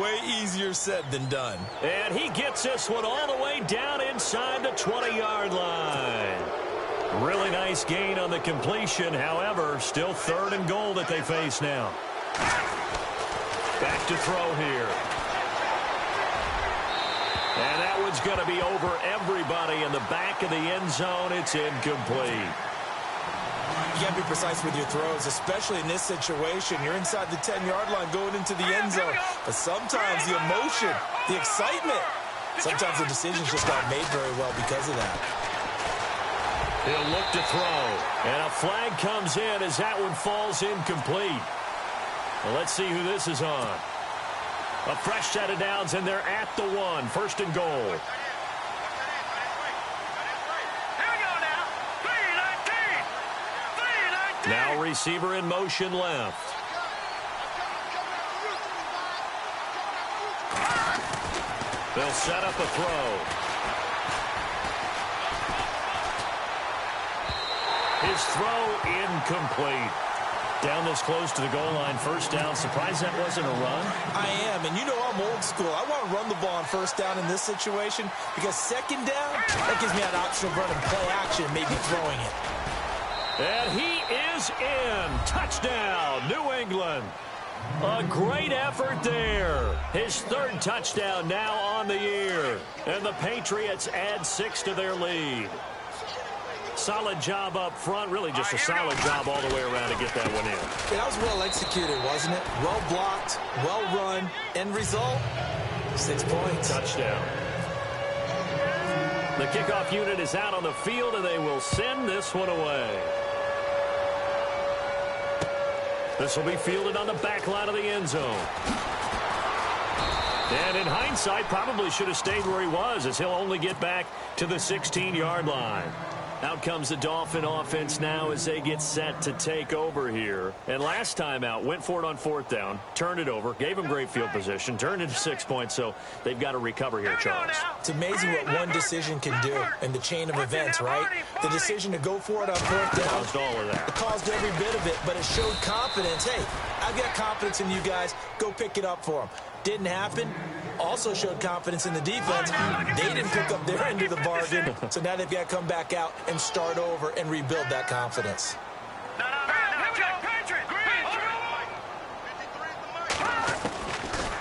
S4: Way easier said than done.
S3: And he gets this one all the way down inside the 20-yard line. Really nice gain on the completion. However, still 3rd and goal that they face now. Back to throw here. And that one's going to be over everybody in the back of the end zone. It's incomplete.
S4: You got to be precise with your throws, especially in this situation. You're inside the 10-yard line going into the end zone. But sometimes the emotion, the excitement, sometimes the decisions just aren't made very well because of that.
S3: He'll look to throw. And a flag comes in as that one falls incomplete. Well, let's see who this is on. A fresh set of downs, and they're at the 1. 1st and goal.
S5: Here we go now. 3-19.
S3: Now receiver in motion left. They'll set up a throw. His throw incomplete. Down this close to the goal line, 1st down. Surprised that wasn't a run?
S4: I am, and you know I'm old school. I want to run the ball on 1st down in this situation because 2nd down, that gives me an option of running play action, maybe throwing it.
S3: And he is in. Touchdown, New England. A great effort there. His 3rd touchdown now on the year. And the Patriots add 6 to their lead. Solid job up front. Really just a solid job all the way around to get that one in.
S4: Yeah, that was well executed, wasn't it? Well blocked, well run. End result, 6 points.
S3: Touchdown. The kickoff unit is out on the field, and they will send this one away. This will be fielded on the back line of the end zone. And in hindsight, probably should have stayed where he was, as he'll only get back to the 16-yard line. Out comes the Dolphin offense now as they get set to take over here. And last time out, went for it on 4th down, turned it over, gave them great field position, turned it to 6 points, so they've got to recover here, Charles.
S4: It's amazing what one decision can do in the chain of events, right? The decision to go for it on 4th down.
S3: Caused all of that.
S4: It caused every bit of it, but it showed confidence. Hey, I've got confidence in you guys. Go pick it up for them. Didn't happen. Also showed confidence in the defense. They didn't pick up their end of the bargain, so now they've got to come back out and start over and rebuild that confidence.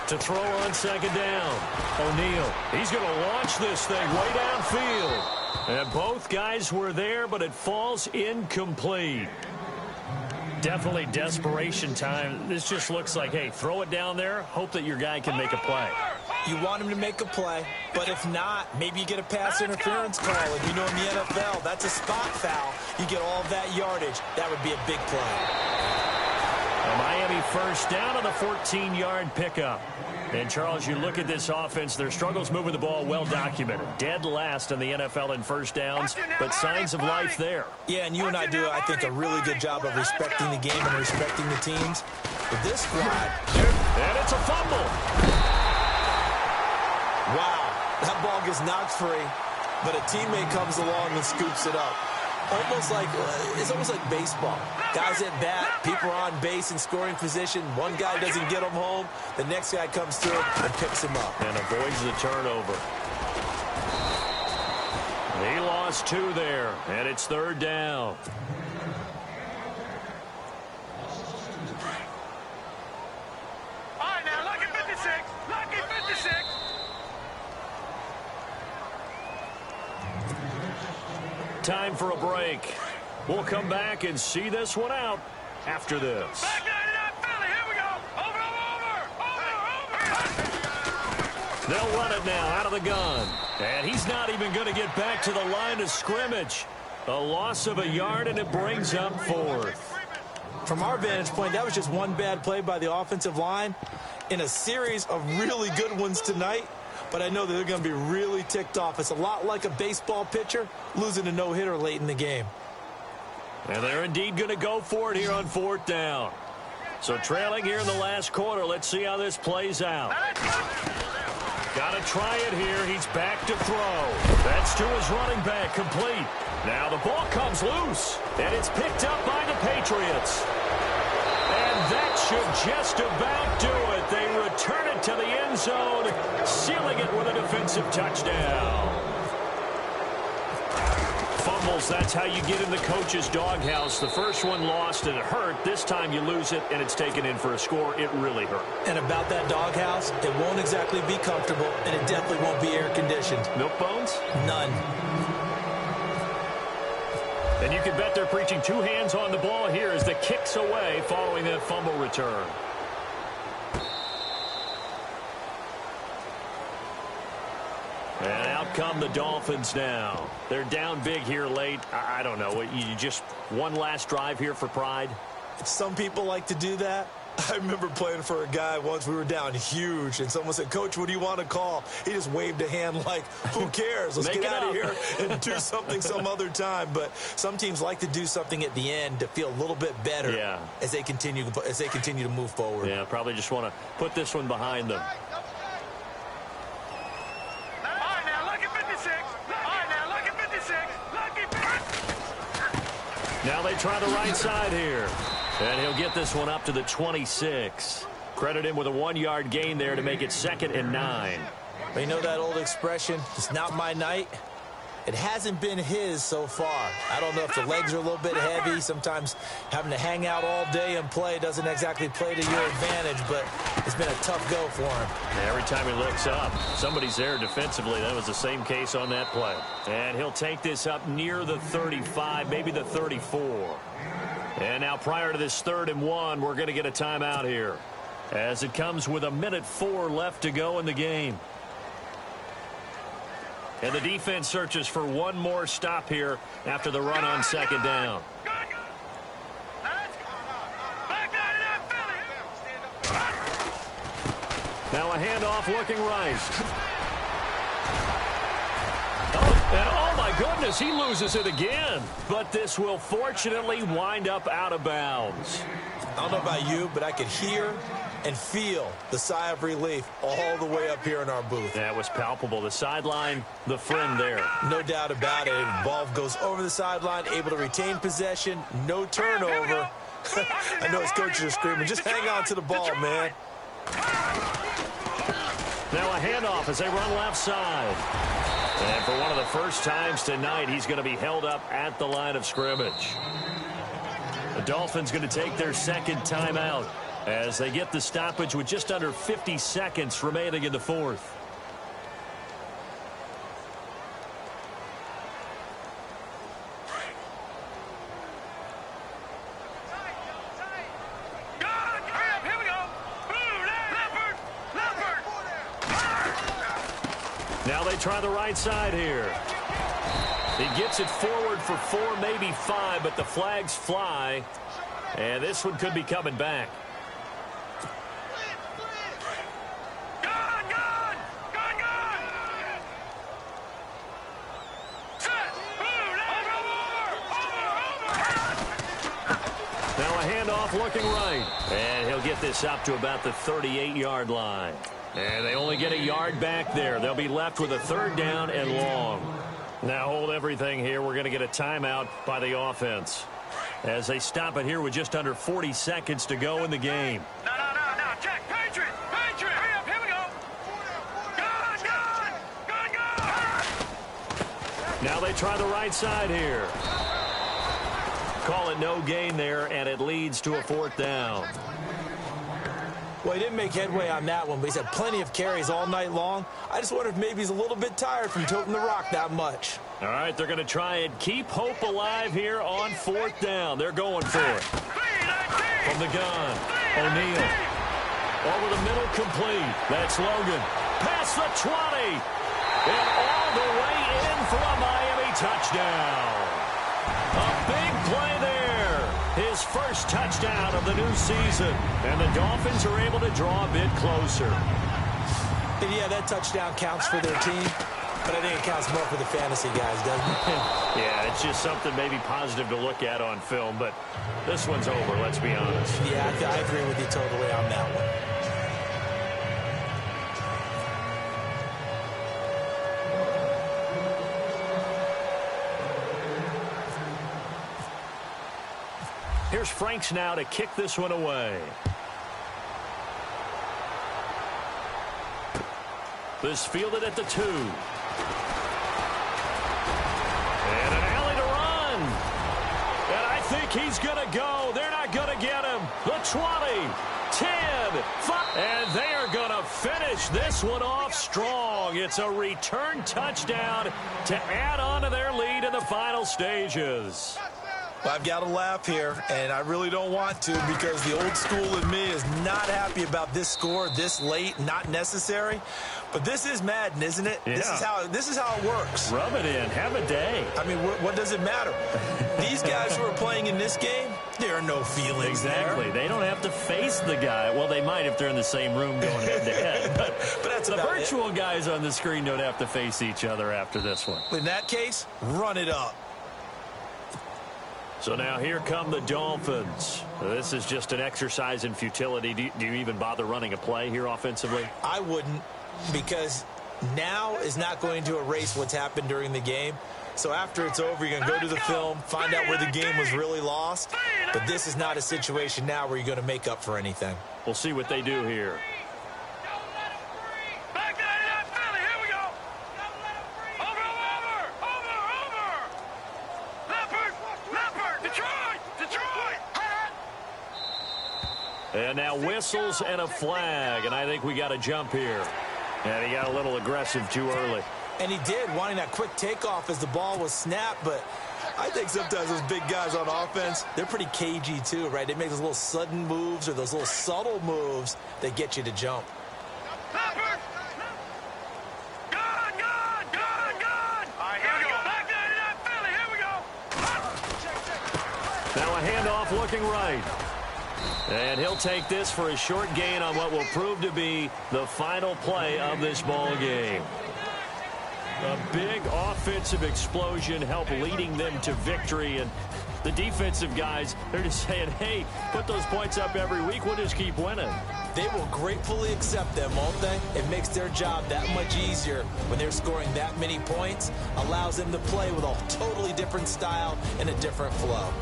S3: To throw on 2nd down. O'Neal, he's going to launch this thing way downfield. And both guys were there, but it falls incomplete. Definitely desperation time. This just looks like, hey, throw it down there, hope that your guy can make a play.
S4: You want him to make a play, but if not, maybe you get a pass interference call. And you know in the NFL, that's a spot foul. You get all of that yardage. That would be a big play.
S3: A Miami first down on the 14-yard pickup. And, Charles, you look at this offense, their struggles moving the ball well documented. Dead last in the NFL in first downs, but signs of life there.
S4: Yeah, and you and I do, I think, a really good job of respecting the game and respecting the teams. But this squad...
S3: And it's a fumble.
S4: Wow, that ball gets knocked free, but a teammate comes along and scoops it up. It's almost like baseball. Guys at bat, people are on base in scoring position. One guy doesn't get him home. The next guy comes through and picks him up.
S3: And avoids the turnover. He lost 2 there, and it's third down.
S5: All right, now, lucky 56. Lucky 56.
S3: Time for a break. We'll come back and see this one out after this.
S5: Back 99 Philly. Here we go. Over.
S3: They'll run it now out of the gun. And he's not even going to get back to the line of scrimmage. A loss of a yard, and it brings up 4th.
S4: From our vantage point, that was just one bad play by the offensive line in a series of really good ones tonight. But I know that they're going to be really ticked off. It's a lot like a baseball pitcher losing a no-hitter late in the game.
S3: And they're indeed going to go for it here on 4th down. So trailing here in the last quarter. Let's see how this plays out. Got to try it here. He's back to throw. That's to his running back, complete. Now the ball comes loose, and it's picked up by the Patriots. And that should just about do it. They return it to the end zone, sealing it with a defensive touchdown. Fumbles, that's how you get in the coach's doghouse. The first one lost and it hurt. This time you lose it and it's taken in for a score. It really hurt.
S4: And about that doghouse, it won't exactly be comfortable, and it definitely won't be air-conditioned.
S3: Milk bones?
S4: None.
S3: And you can bet they're preaching 2 hands on the ball here as the kick's away following that fumble return. And out come the Dolphins now. They're down big here late. I don't know. You just one last drive here for pride?
S4: Some people like to do that. I remember playing for a guy once. We were down huge, and someone said, "Coach, what do you want to call?" He just waved a hand like, who cares? Let's get out of here and do something some other time. But some teams like to do something at the end to feel a little bit better as they continue to move forward.
S3: Yeah, probably just want to put this one behind them. Now they try the right side here. And he'll get this one up to the 26. Credit him with a 1-yard gain there to make it 2nd and 9.
S4: But you know that old expression, it's not my night? It hasn't been his so far. I don't know if the legs are a little bit heavy. Sometimes having to hang out all day and play doesn't exactly play to your advantage, but it's been a tough go for him.
S3: Every time he looks up, somebody's there defensively. That was the same case on that play. And he'll take this up near the 35, maybe the 34. And now prior to this 3rd and 1, we're going to get a timeout here as it comes with 1:04 left to go in the game. And the defense searches for one more stop here after the run on 2nd down. Now a handoff looking right. And oh my goodness, he loses it again. But this will fortunately wind up out of bounds.
S4: I don't know about you, but I could hear and feel the sigh of relief all the way up here in our booth.
S3: That was palpable. The sideline, the friend there.
S4: No doubt about it. Ball goes over the sideline, able to retain possession, no turnover. I know his coaches are screaming, just hang on to the ball, man.
S3: Now a handoff as they run left side. And for one of the first times tonight, he's going to be held up at the line of scrimmage. The Dolphins going to take their 2nd timeout as they get the stoppage with just under 50 seconds remaining in the 4th. they try the right side here. He gets it forward for 4, maybe 5, but the flags fly. And this one could be coming back. Now a handoff looking right. And he'll get this up to about the 38-yard line. And they only get a yard back there. They'll be left with a 3rd down and long. Now hold everything here. We're going to get a timeout by the offense as they stop it here with just under 40 seconds to go in the game.
S5: No. Check. Patriot. Hurry up. Here we go. Gun.
S3: Now they try the right side here. Call it no gain there, and it leads to a 4th down.
S4: Well, he didn't make headway on that one, but he's had plenty of carries all night long. I just wonder if maybe he's a little bit tired from toting the rock that much.
S3: All right, they're going to try and keep hope alive here on 4th down. They're going for it. From the gun, O'Neal. Over the middle, complete. That's Logan. Past the 20. And all the way in for a Miami touchdown. A big play there. His first touchdown of the new season. And the Dolphins are able to draw a bit closer.
S4: And yeah, that touchdown counts for their team. But I think it counts more for the fantasy guys, doesn't it?
S3: Yeah, it's just something maybe positive to look at on film. But this one's over, let's be honest.
S4: Yeah, I agree with you totally on that one.
S3: Here's Franks now to kick this one away. This fielded at the 2. And an alley to run. And I think he's going to go. They're not going to get him. The 20, 10, 5. And they are going to finish this one off strong. It's a return touchdown to add on to their lead in the final stages.
S4: Well, I've got to laugh here, and I really don't want to because the old school in me is not happy about this score this late, not necessary. But this is Madden, isn't it?
S3: Yeah.
S4: This is how it works.
S3: Rub it in. Have a day.
S4: I mean, what does it matter? These guys who are playing in this game, there are no feelings
S3: Exactly.
S4: there.
S3: They don't have to face the guy. Well, they might if they're in the same room going head-to-head. But
S4: that's
S3: the
S4: about
S3: virtual guys on the screen don't have to face each other after this one.
S4: In that case, run it up.
S3: So now here come the Dolphins. This is just an exercise in futility. Do you even bother running a play here offensively?
S4: I wouldn't, because now is not going to erase what's happened during the game. So after it's over, you're going to go to the film, find out where the game was really lost. But this is not a situation now where you're going to make up for anything.
S3: We'll see what they do here. And now whistles and a flag, and I think we got to jump here. And he got a little aggressive too early.
S4: And he did, wanting that quick takeoff as the ball was snapped, but I think sometimes those big guys on offense, they're pretty cagey too, right? They make those little sudden moves or those little subtle moves that get you to jump.
S3: Now a handoff looking right. And he'll take this for a short gain on what will prove to be the final play of this ball game. A big offensive explosion helped leading them to victory. And the defensive guys, they're just saying, hey, put those points up every week. We'll just keep winning.
S4: They will gratefully accept them, won't they? It makes their job that much easier when they're scoring that many points. Allows them to play with a totally different style and a different flow.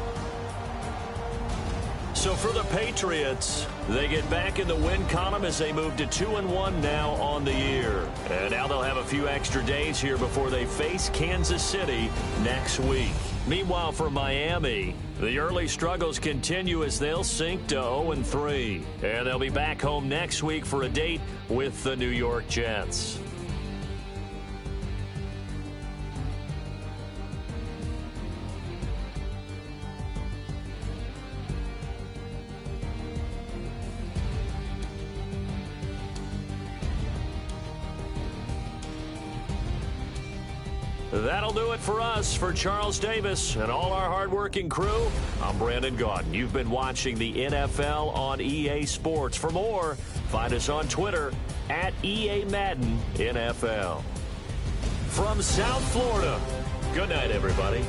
S3: So for the Patriots, they get back in the win column as they move to 2-1 now on the year. And now they'll have a few extra days here before they face Kansas City next week. Meanwhile, for Miami, the early struggles continue as they'll sink to 0-3. And they'll be back home next week for a date with the New York Jets. That'll do it for us. For Charles Davis and all our hardworking crew, I'm Brandon Gaudin. You've been watching the NFL on EA Sports. For more, find us on Twitter at EA Madden NFL. From South Florida, good night, everybody.